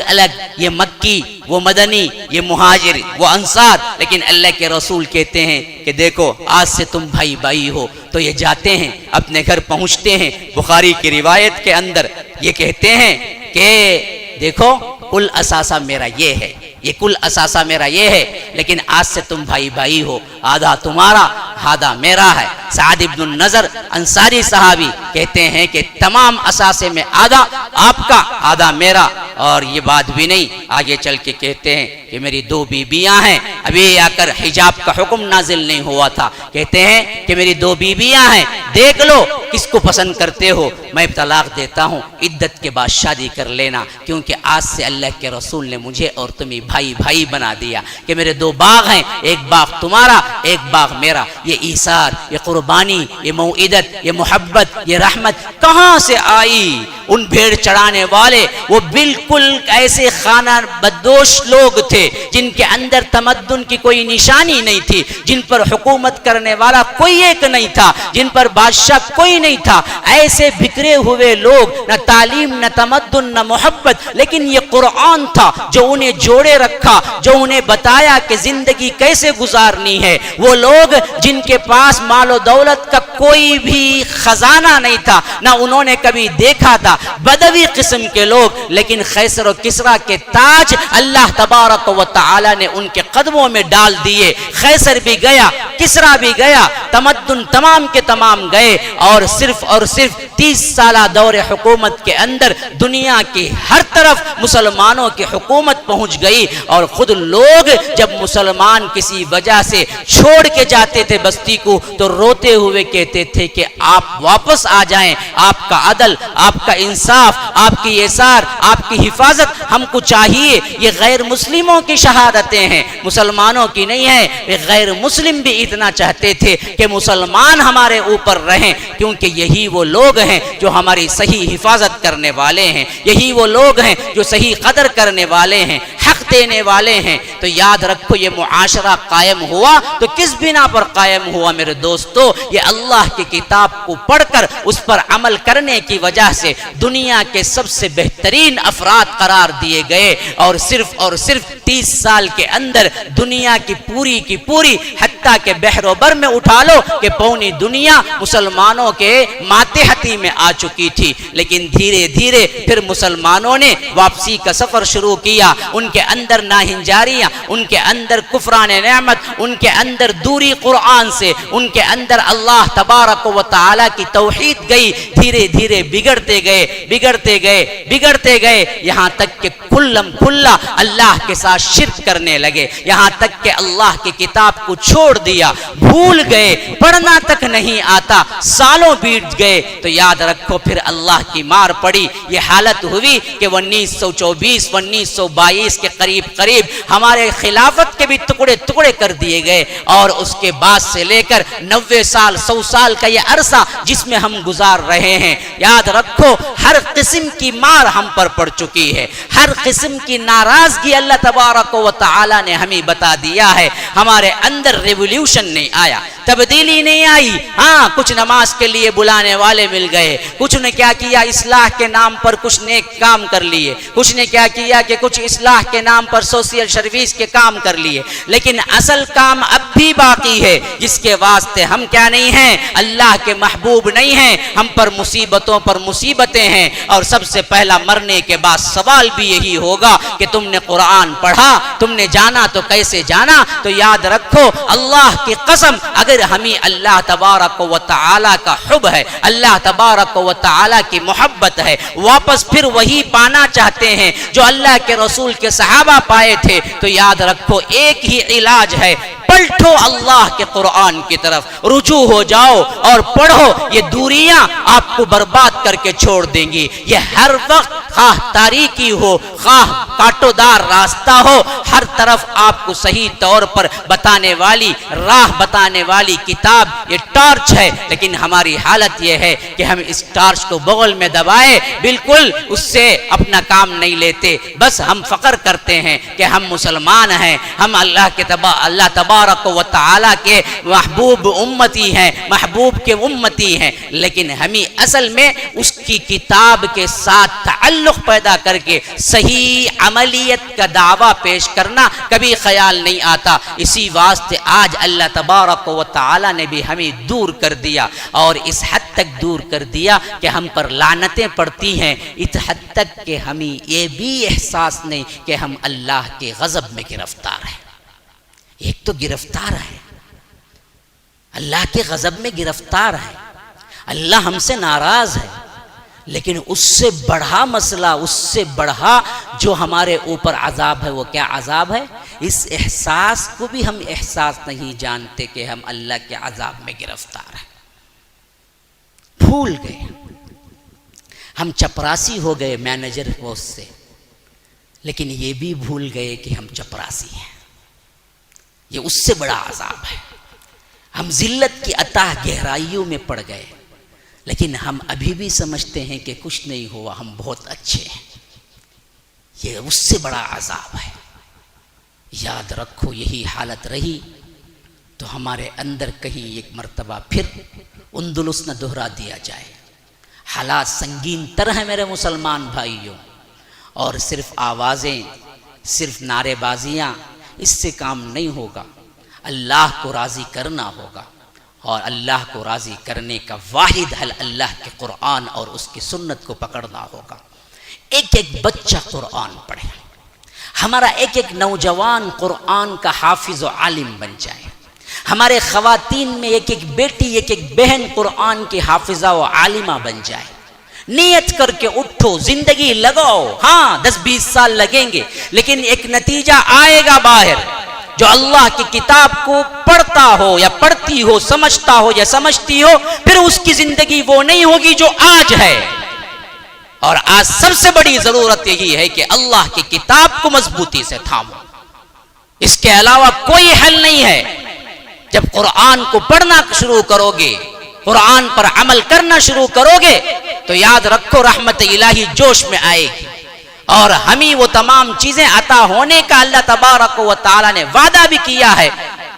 الگ, یہ مکی وہ مدنی, یہ مہاجر وہ انصار. لیکن اللہ کے رسول کہتے ہیں کہ دیکھو آج سے تم بھائی ہو. تو یہ جاتے ہیں, اپنے گھر پہنچتے ہیں. بخاری کی روایت کے اندر یہ کہتے ہیں کہ دیکھو کل اثاثہ میرا یہ ہے, یہ کل اثاثہ میرا یہ ہے, لیکن آج سے تم بھائی ہو, آدھا تمہارا آدھا میرا ہے. سعد بن النضر انصاری صحابی کہتے ہیں کہ تمام اثاثے میں آدھا آپ کا آدھا میرا. اور یہ بات بھی نہیں, آگے چل کے کہتے ہیں کہ میری 2 بیویاں ہیں, ابھی آ کر حجاب کا حکم نازل نہیں ہوا تھا. کہتے ہیں کہ میری 2 بیویاں ہیں, دیکھ لو کس کو پسند کرتے ہو, میں طلاق دیتا ہوں, عدت کے بعد شادی کر لینا, کیونکہ آج سے اللہ کے رسول نے مجھے اور تمہیں بھائی بنا دیا. کہ میرے 2 باغ ہیں, ایک باغ تمہارا, ایک باغ میرا. یہ ایثار, یہ قربانی, یہ موعدت, یہ محبت, یہ رحمت کہاں سے آئی؟ ان بھیڑ چڑھانے والے وہ بالکل ایسے خانہ بدوش لوگ تھے جن کے اندر تمدن کی کوئی نشانی نہیں تھی، جن پر حکومت کرنے والا کوئی ایک نہیں تھا، جن پر بادشاہ کوئی نہیں تھا، ایسے بکھرے ہوئے لوگ، نہ تعلیم نہ تمدن نہ محبت، لیکن یہ قرآن تھا جو انہیں جوڑے رکھا، جو انہیں بتایا کہ زندگی کیسے گزارنی ہے۔ وہ لوگ جن کے پاس مال و دولت کا کوئی بھی خزانہ نہیں تھا، نہ انہوں نے کبھی دیکھا تھا، بدوی قسم کے لوگ، لیکن قیصر و کسریٰ کے تاج اللہ تبارک و تعالی نے ان کے قدموں میں ڈال دیے۔ قیصر بھی گیا، کسریٰ بھی گیا، تمدن تمام کے تمام گئے، اور صرف 30 سالہ دور حکومت کے اندر دنیا کی ہر طرف مسلمانوں کی حکومت پہنچ گئی، اور خود لوگ جب مسلمان کسی وجہ سے چھوڑ کے جاتے تھے بستی کو تو روتے ہوئے کہتے تھے کہ آپ واپس آ جائیں، آپ کا عدل، آپ کا انصاف، آپ کی ایثار، آپ کی حفاظت ہم کو چاہیے۔ یہ غیر مسلموں کی شہادتیں ہیں، مسلمانوں کی نہیں ہے۔ غیر مسلم بھی اتنا چاہتے تھے کہ مسلمان ہمارے اوپر رہیں، کیونکہ یہی وہ لوگ ہیں جو ہماری صحیح حفاظت کرنے والے ہیں، یہی وہ لوگ ہیں جو صحیح قدر کرنے والے ہیں، حق دینے والے ہیں۔ تو یاد رکھو یہ معاشرہ قائم ہوا تو کس بنا پر قائم ہوا میرے دوستو؟ یہ اللہ کی کتاب کو پڑھ کر اس پر عمل کرنے کی وجہ سے دنیا کے سب سے بہترین افراد قرار دیے گئے، اور صرف 30 سال کے اندر دنیا کی پوری حتیٰ کہ بحر و بر میں اٹھا لو کہ پوری دنیا مسلمانوں کے ماتحتی میں آ چکی تھی۔ لیکن دھیرے دھیرے پھر مسلمانوں نے واپسی کا سفر شروع کیا، ان کے اندر ناہنجاریاں، ان کے اندر کفران نعمت، ان کے اندر دوری قرآن سے، ان کے اندر اللہ تبارک و تعالی کی توحید گئی، دھیرے دھیرے بگڑتے گئے یہاں تک کہ کھلا اللہ کے ساتھ شرک کرنے لگے، یہاں تک کہ اللہ کی کتاب کو چھوڑ دیا، بھول گئے، پڑھنا تک نہیں آتا، سالوں بیت گئے۔ تو یاد رکھو پھر اللہ کی مار پڑی، یہ حالت ہوئی کہ 1924 1922 کے قریب ہمارے خلافت کے بھی ٹکڑے کر دیے گئے، اور اس کے بعد سے لے کر 90 سال 100 سال کا یہ عرصہ جس میں ہم گزار رہے ہیں، یاد رکھو ہر قسم کی مار ہم پر پڑ چکی ہے، ہر قسم کی ناراضگی اللہ تبارک و تعالی نے ہمیں بتا دیا ہے۔ ہمارے اندر ریولیوشن نہیں آیا، تبدیلی نہیں آئی، ہاں کچھ نماز کے لیے بلانے والے مل گئے، کچھ نے کیا کیا اصلاح کے نام پر کچھ نیک کام کر لیے، کچھ نے کیا کیا کہ کچھ اصلاح کے نام پر سوشل سروس کے کام کر لیے، لیکن اصل کام اب بھی باقی ہے، جس کے واسطے ہم کیا نہیں ہیں، اللہ کے محبوب نہیں ہیں، ہم پر مصیبتوں پر مصیبتیں ہیں۔ اور سب سے پہلا مرنے کے بعد سوال بھی یہی ہوگا کہ تم نے قرآن پڑھا، تم نے جانا تو کیسے جانا؟ تو یاد رکھو اللہ کی قسم، اگر ہمیں اللہ تبارک و تعالی کا حب ہے، اللہ تبارک و تعالی کی محبت ہے، واپس پھر وہی پانا چاہتے ہیں جو اللہ کے رسول کے صحابہ پائے تھے، تو یاد رکھو ایک ہی علاج ہے، پلٹو اللہ کے قرآن کی طرف، رجوع ہو جاؤ اور پڑھو، یہ دوریاں آپ کو برباد کر کے چھوڑ دیں گی۔ یہ ہر وقت خواہ تاریکی ہو، خواہ کاٹو دار راستہ ہو، ہر طرف آپ کو صحیح طور پر بتانے والی، راہ بتانے والی کتاب یہ ٹارچ ہے، لیکن ہماری حالت یہ ہے کہ ہم اس ٹارچ کو بغل میں دبائے بالکل اس سے اپنا کام نہیں لیتے، بس ہم فخر کرتے ہیں کہ ہم مسلمان ہیں، ہم اللہ تبارک و تعالی کے محبوب امتی ہیں، محبوب کے امتی ہیں، لیکن ہمیں اصل میں اس کی کتاب کے ساتھ تعلق پیدا کر کے صحیح عملیت کا دعویٰ پیش کرنا کبھی خیال نہیں آتا۔ اسی واسطے آج اللہ تبارک و تعالی نے بھی ہمیں دور کر دیا، اور اس حد تک دور کر دیا کہ ہم پر لعنتیں پڑتی ہیں، اس حد تک کہ ہمیں یہ بھی احساس نہیں کہ ہم اللہ کے غضب میں گرفتار ہیں۔ ایک تو گرفتار ہے، اللہ کے غضب میں گرفتار ہے، اللہ ہم سے ناراض ہے، لیکن اس سے بڑھا مسئلہ، اس سے بڑھا جو ہمارے اوپر عذاب ہے، وہ کیا عذاب ہے؟ اس احساس کو بھی ہم احساس نہیں جانتے کہ ہم اللہ کے عذاب میں گرفتار ہیں، بھول گئے، ہم چپراسی ہو گئے مینیجر پوسٹ سے، لیکن یہ بھی بھول گئے کہ ہم چپراسی ہیں، یہ اس سے بڑا عذاب ہے۔ ہم ذلت کی اتاہ گہرائیوں میں پڑ گئے، لیکن ہم ابھی بھی سمجھتے ہیں کہ کچھ نہیں ہوا، ہم بہت اچھے ہیں. یہ اس سے بڑا عذاب ہے. یاد رکھو یہی حالت رہی تو ہمارے اندر کہیں ایک مرتبہ پھر اندلس نہ دہرا دیا جائے. حالات سنگین تر ہیں میرے مسلمان بھائیوں، اور صرف آوازیں، صرف نعرے بازیاں اس سے کام نہیں ہوگا. اللہ کو راضی کرنا ہوگا، اور اللہ کو راضی کرنے کا واحد حل اللہ کے قرآن اور اس کی سنت کو پکڑنا ہوگا. ایک ایک بچہ قرآن پڑھے، ہمارا ایک ایک نوجوان قرآن کا حافظ و عالم بن جائے، ہمارے خواتین میں ایک ایک بیٹی، ایک ایک بہن قرآن کی حافظہ و عالمہ بن جائے. نیت کر کے اٹھو، زندگی لگاؤ. ہاں 10-20 سال لگیں گے لیکن ایک نتیجہ آئے گا باہر. جو اللہ کی کتاب کو پڑھتا ہو یا پڑھتی ہو، سمجھتا ہو یا سمجھتی ہو، پھر اس کی زندگی وہ نہیں ہوگی جو آج ہے. اور آج سب سے بڑی ضرورت یہی ہے کہ اللہ کی کتاب کو مضبوطی سے تھامو. اس کے علاوہ کوئی حل نہیں ہے. جب قرآن کو پڑھنا شروع کرو گے، قرآن پر عمل کرنا شروع کرو گے، تو یاد رکھو رحمت الہی جوش میں آئے گی. اور ہمیں وہ تمام چیزیں عطا ہونے کا اللہ تبارک و تعالی نے وعدہ بھی کیا ہے،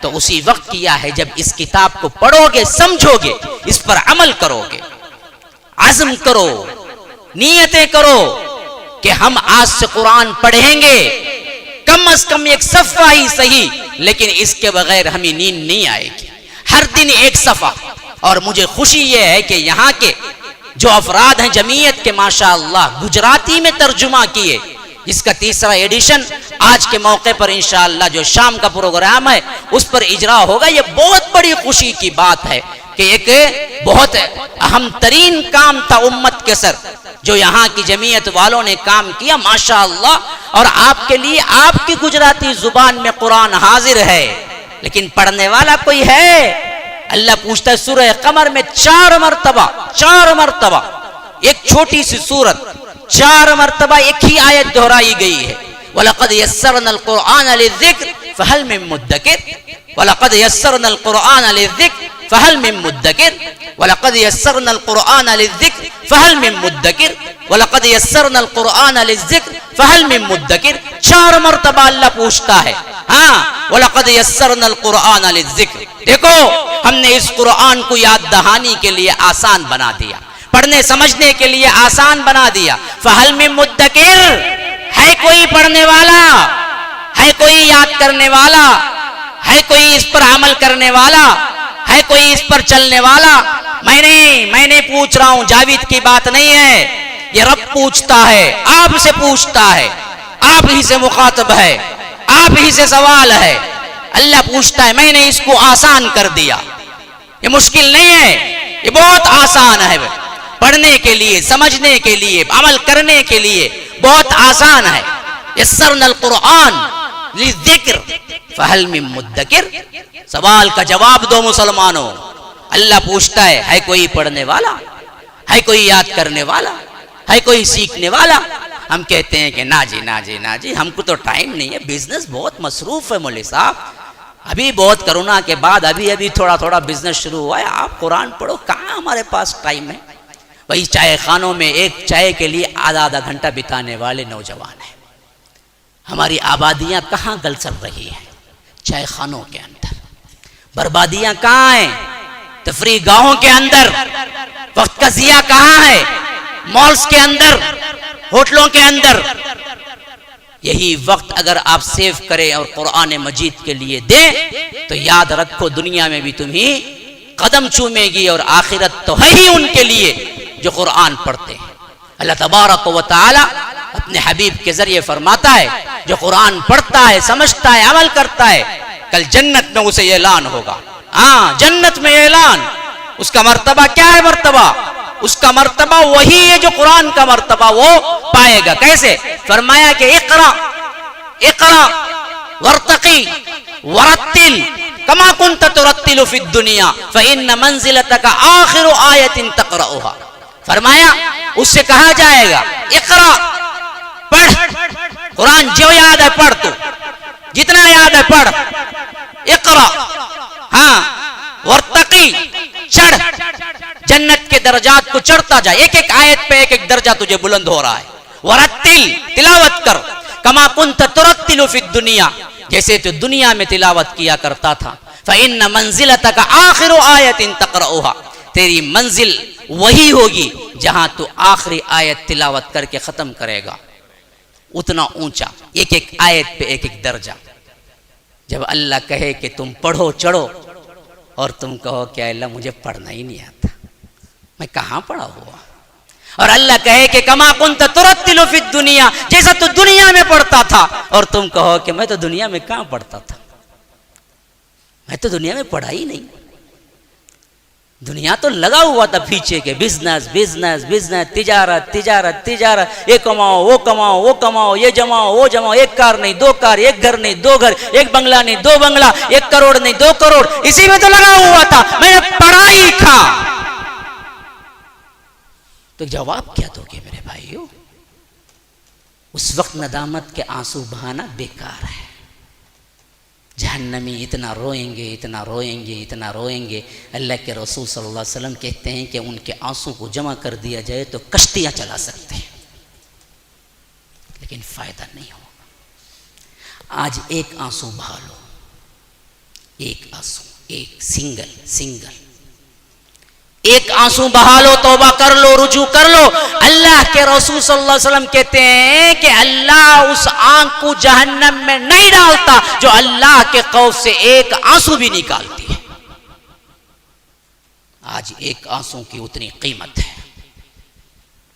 تو اسی وقت کیا ہے جب اس کتاب کو پڑھو گے، سمجھو گے، اس پر عمل کرو گے. عزم کرو، نیتیں کرو کہ ہم آج سے قرآن پڑھیں گے، کم از کم ایک صفحہ ہی صحیح، لیکن اس کے بغیر ہمیں نیند نہیں آئے گی. ہر دن ایک صفحہ. اور مجھے خوشی یہ ہے کہ یہاں کے جو افراد ہیں جمعیت کے، ماشاءاللہ گجراتی میں ترجمہ کیے، جس کا 3را ایڈیشن آج کے موقع پر انشاءاللہ جو شام کا پروگرام ہے اس پر اجرا ہوگا. یہ بہت بڑی خوشی کی بات ہے کہ ایک بہت اہم ترین کام تھا امت کے سر، جو یہاں کی جمعیت والوں نے کام کیا ماشاءاللہ. اور آپ کے لیے آپ کی گجراتی زبان میں قرآن حاضر ہے، لیکن پڑھنے والا کوئی ہے؟ اللہ پوچھتا ہے سورہ قمر میں 4 مرتبہ ایک چھوٹی سی سورت 4 مرتبہ ایک ہی آیت دہرائی گئی ہے. وَلَقَدْ يَسَّرْنَا الْقُرْآنَ لِلذِّكْرِ فَهَلْ مِن مُدَّكِرٍ وَلَقَدْ يَسَّرْنَا الْقُرْآنَ لِلذِّكْرِ فَهَلْ مِن مُدَّكِرٍ وَلَقَدْ يَسَّرْنَا الْقُرْآنَ لِلذِّكْرِ فَهَلْ مِن مُدَّكِرٍ وَلَقَدْ يَسَّرْنَا الْقُرْآنَ لِلذِّكْرِ فَهَلْ مِن مُدَّكِرٍ. 4 مرتبہ اللہ پوچھتا ہے. ہاں وَلَقَدْ يَسَّرْنَا الْقُرْآنَ لِلذِّكْرِ. دیکھو ہم نے اس قرآن کو یاد دہانی کے لیے آسان بنا دیا، پڑھنے سمجھنے کے لیے آسان بنا دیا. فَهَلْ مِن مُدَّكِرٍ. ہے کوئی پڑھنے والا؟ ہے کوئی یاد کرنے والا؟ ہے کوئی اس پر عمل کرنے والا؟ ہے کوئی اس پر چلنے والا؟ میں نے پوچھ رہا ہوں، جاوید کی بات نہیں ہے، یہ رب پوچھتا ہے، آپ سے پوچھتا ہے، آپ ہی سے مخاطب ہے، آپ ہی سے سوال ہے. اللہ پوچھتا ہے میں نے اس کو آسان کر دیا. یہ مشکل نہیں ہے، یہ بہت آسان ہے. پڑھنے کے لیے، سمجھنے کے لیے، عمل کرنے کے لیے بہت آسان ہے. یسرنا القرآن للذکر فہل من مدکر. سوال کا جواب دو مسلمانوں. اللہ پوچھتا ہے کوئی پڑھنے والا؟ ہے کوئی یاد کرنے والا؟ ہے کوئی سیکھنے والا؟ ہم کہتے ہیں کہ نا جی ہم کو تو ٹائم نہیں ہے، بزنس بہت مصروف ہے مولوی صاحب، ابھی بہت کرونا کے بعد ابھی تھوڑا بزنس شروع ہوا ہے، آپ قرآن پڑھو. کہاں ہمارے پاس ٹائم ہے؟ وہی چائے خانوں میں ایک چائے کے لیے آدھا گھنٹہ بتانے والے نوجوان ہیں. ہماری آبادیاں کہاں گلسر رہی ہیں؟ چائے خانوں کے اندر. بربادیاں کہاں ہیں؟ تفریح گاہوں کے اندر. وقت کا ضیاع کہاں ہے؟ مالز کے اندر، ہوٹلوں کے اندر. یہی وقت اگر آپ سیو کریں اور قرآن مجید کے لیے دیں تو یاد رکھو دنیا میں بھی تمہیں قدم چومے گی، اور آخرت تو ہے ہی ان کے لیے جو قرآن پڑھتے ہیں. اللہ تبارک و تعالی اپنے حبیب کے ذریعے فرماتا ہے جو قرآن پڑھتا ہے، سمجھتا ہے، عمل کرتا ہے، کل جنت میں اسے اعلان ہوگا. ہاں جنت میں اعلان. اس کا مرتبہ کیا ہے؟ اس کا مرتبہ وہی ہے جو قرآن کا مرتبہ وہ پائے گا. کیسے؟ فرمایا کہ اقرا ورتقی ورتل کما کنت ترتل فی الدنیا فإن منزلتک آخر آیت تقرأها. فرمایا اس سے کہا جائے گا اقرا، پڑھ قرآن، جو یاد ہے پڑھ، تو جتنا یاد ہے پڑھ. اقرا، ہاں، ورتقی، چڑھ. جنت کے درجات کو چڑھتا جا، ایک ایک آیت پہ ایک ایک درجہ تجھے بلند ہو رہا ہے. ورتل، تلاوت کر، کما کنت ترتل فی الدنیا، جیسے تو دنیا میں تلاوت کیا کرتا تھا. فإن منزلتک آخر آیت تقرأها، تیری منزل وہی ہوگی جہاں تو آخری آیت تلاوت کر کے ختم کرے گا. اتنا اونچا، ایک ایک آیت پہ ایک ایک درجہ. جب اللہ کہے کہ تم پڑھو چڑھو اور تم کہو کہ اللہ مجھے پڑھنا ہی نہیں آتا، میں کہاں پڑھا ہوا. اور اللہ کہے کہ کما کنت ترتل فی الدنیا، جیسا تو دنیا میں پڑھتا تھا، اور تم کہو کہ میں تو دنیا میں کہاں پڑھتا تھا، میں تو دنیا میں پڑھا ہی نہیں. دنیا تو لگا ہوا تھا پیچھے کے، بزنس بزنس بزنس، تجارت تجارت تجارت، یہ کماؤ وہ کماؤ وہ کماؤ، یہ جماؤ وہ جماؤ، ایک کار نہیں دو کار، ایک گھر نہیں دو گھر، ایک بنگلہ نہیں دو بنگلہ، ایک کروڑ نہیں دو کروڑ، اسی میں تو لگا ہوا تھا. میں نے پڑھا ہی تھا. تو جواب کیا دو گے میرے بھائیو؟ اس وقت ندامت کے آنسو بہانا بیکار ہے. جہنمی اتنا روئیں گے اتنا روئیں گے اتنا روئیں گے. اللہ کے رسول صلی اللہ علیہ وسلم کہتے ہیں کہ ان کے آنسو کو جمع کر دیا جائے تو کشتیاں چلا سکتے ہیں، لیکن فائدہ نہیں ہوگا. آج ایک آنسو بہا لو، ایک آنسو، ایک سنگل ایک آنسو بہا لو، توبہ کر لو، رجوع کر لو. اللہ کے رسول صلی اللہ علیہ وسلم کہتے ہیں کہ اللہ اس آنکھ کو جہنم میں نہیں ڈالتا جو اللہ کے خوف سے ایک آنسو بھی نکالتی ہے. آج ایک آنسو کی اتنی قیمت ہے.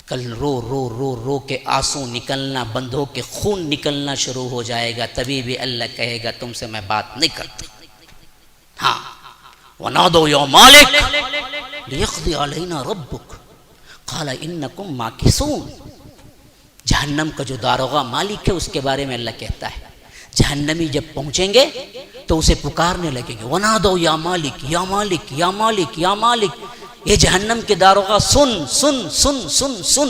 کل رو رو رو رو کے آنسو نکلنا بند ہو کے خون نکلنا شروع ہو جائے گا، تبھی بھی اللہ کہے گا تم سے میں بات نہیں کرتا. ہاں، وَنَادَوْا يَا مَالِكَ لِيَقْضِيَ عَلَيْنَا رَبُّكَ قَالَ إِنَّكُمْ مَاكِثُونَ. جہنم کا جو داروغہ مالک ہے اس کے بارے میں اللہ کہتا ہے جہنمی جب پہنچیں گے تو اسے پکارنے لگیں گے، وَنَادَوْا يَا مَالِكَ يَا مَالِكَ يَا مَالِكَ يَا مَالِكَ. یہ جہنم کے داروغہ سن سن سن سن سن.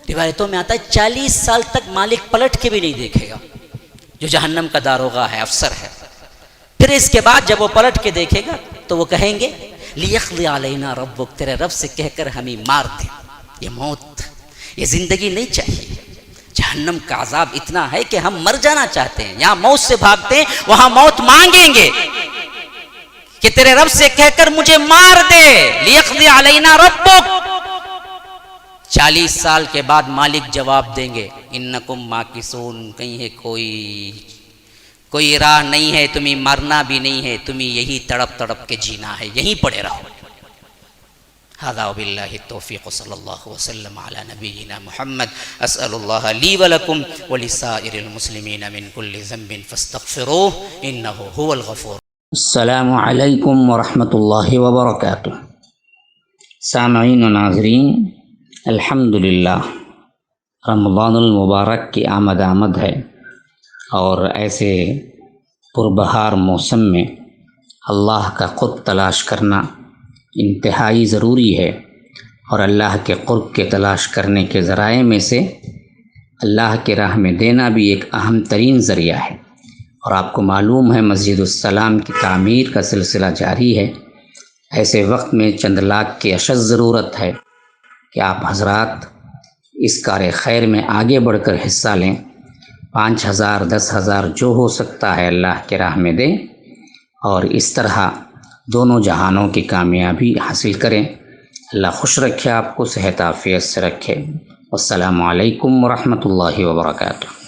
روایتوں میں آتا ہے 40 سال تک مالک پلٹ کے بھی نہیں دیکھے گا جو جہنم کا داروغہ ہے، افسر ہے. پھر اس کے بعد جب وہ پلٹ کے دیکھے گا تو وہ کہیں گے لیقضی علینا ربک، تیرے رب سے کہہ کر ہمیں مار دے. یہ موت، یہ زندگی نہیں چاہیے. جہنم کا عذاب اتنا ہے کہ ہم مر جانا چاہتے ہیں، یہاں موت سے بھاگتے ہیں، وہاں موت مانگیں گے کہ تیرے رب سے کہہ کر مجھے مار دے. لیقضی علینا ربک. 40 سال کے بعد مالک جواب دیں گے انکم ماکثون، کہیں ہے کوئی راہ نہیں ہے، تمہیں مرنا بھی نہیں ہے، تمہیں یہی تڑپ تڑپ کے جینا ہے، یہیں پڑے رہو. هذا وبالله التوفیق صلی اللہ وسلم علی نبینا محمد. اسأل اللہ لی ولکم ولسائر المسلمین من کل ذنب فاستغفروه انه هو الغفور. السلام علیکم ورحمۃ اللہ وبرکاتہ. سامعین و ناظرین، الحمدللہ رمضان المبارک کی آمد ہے، اور ایسے پربہار موسم میں اللہ کا قرب تلاش کرنا انتہائی ضروری ہے. اور اللہ کے قرب کے تلاش کرنے کے ذرائع میں سے اللہ کے راہ میں دینا بھی ایک اہم ترین ذریعہ ہے. اور آپ کو معلوم ہے مسجد السلام کی تعمیر کا سلسلہ جاری ہے. ایسے وقت میں چند لاکھ کی اشد ضرورت ہے کہ آپ حضرات اس کار خیر میں آگے بڑھ کر حصہ لیں. 5,000 10,000 جو ہو سکتا ہے اللہ کے راہ میں دیں، اور اس طرح دونوں جہانوں کی کامیابی حاصل کریں. اللہ خوش رکھے آپ کو، صحت عافیت سے رکھے. والسلام علیکم ورحمۃ اللہ وبرکاتہ.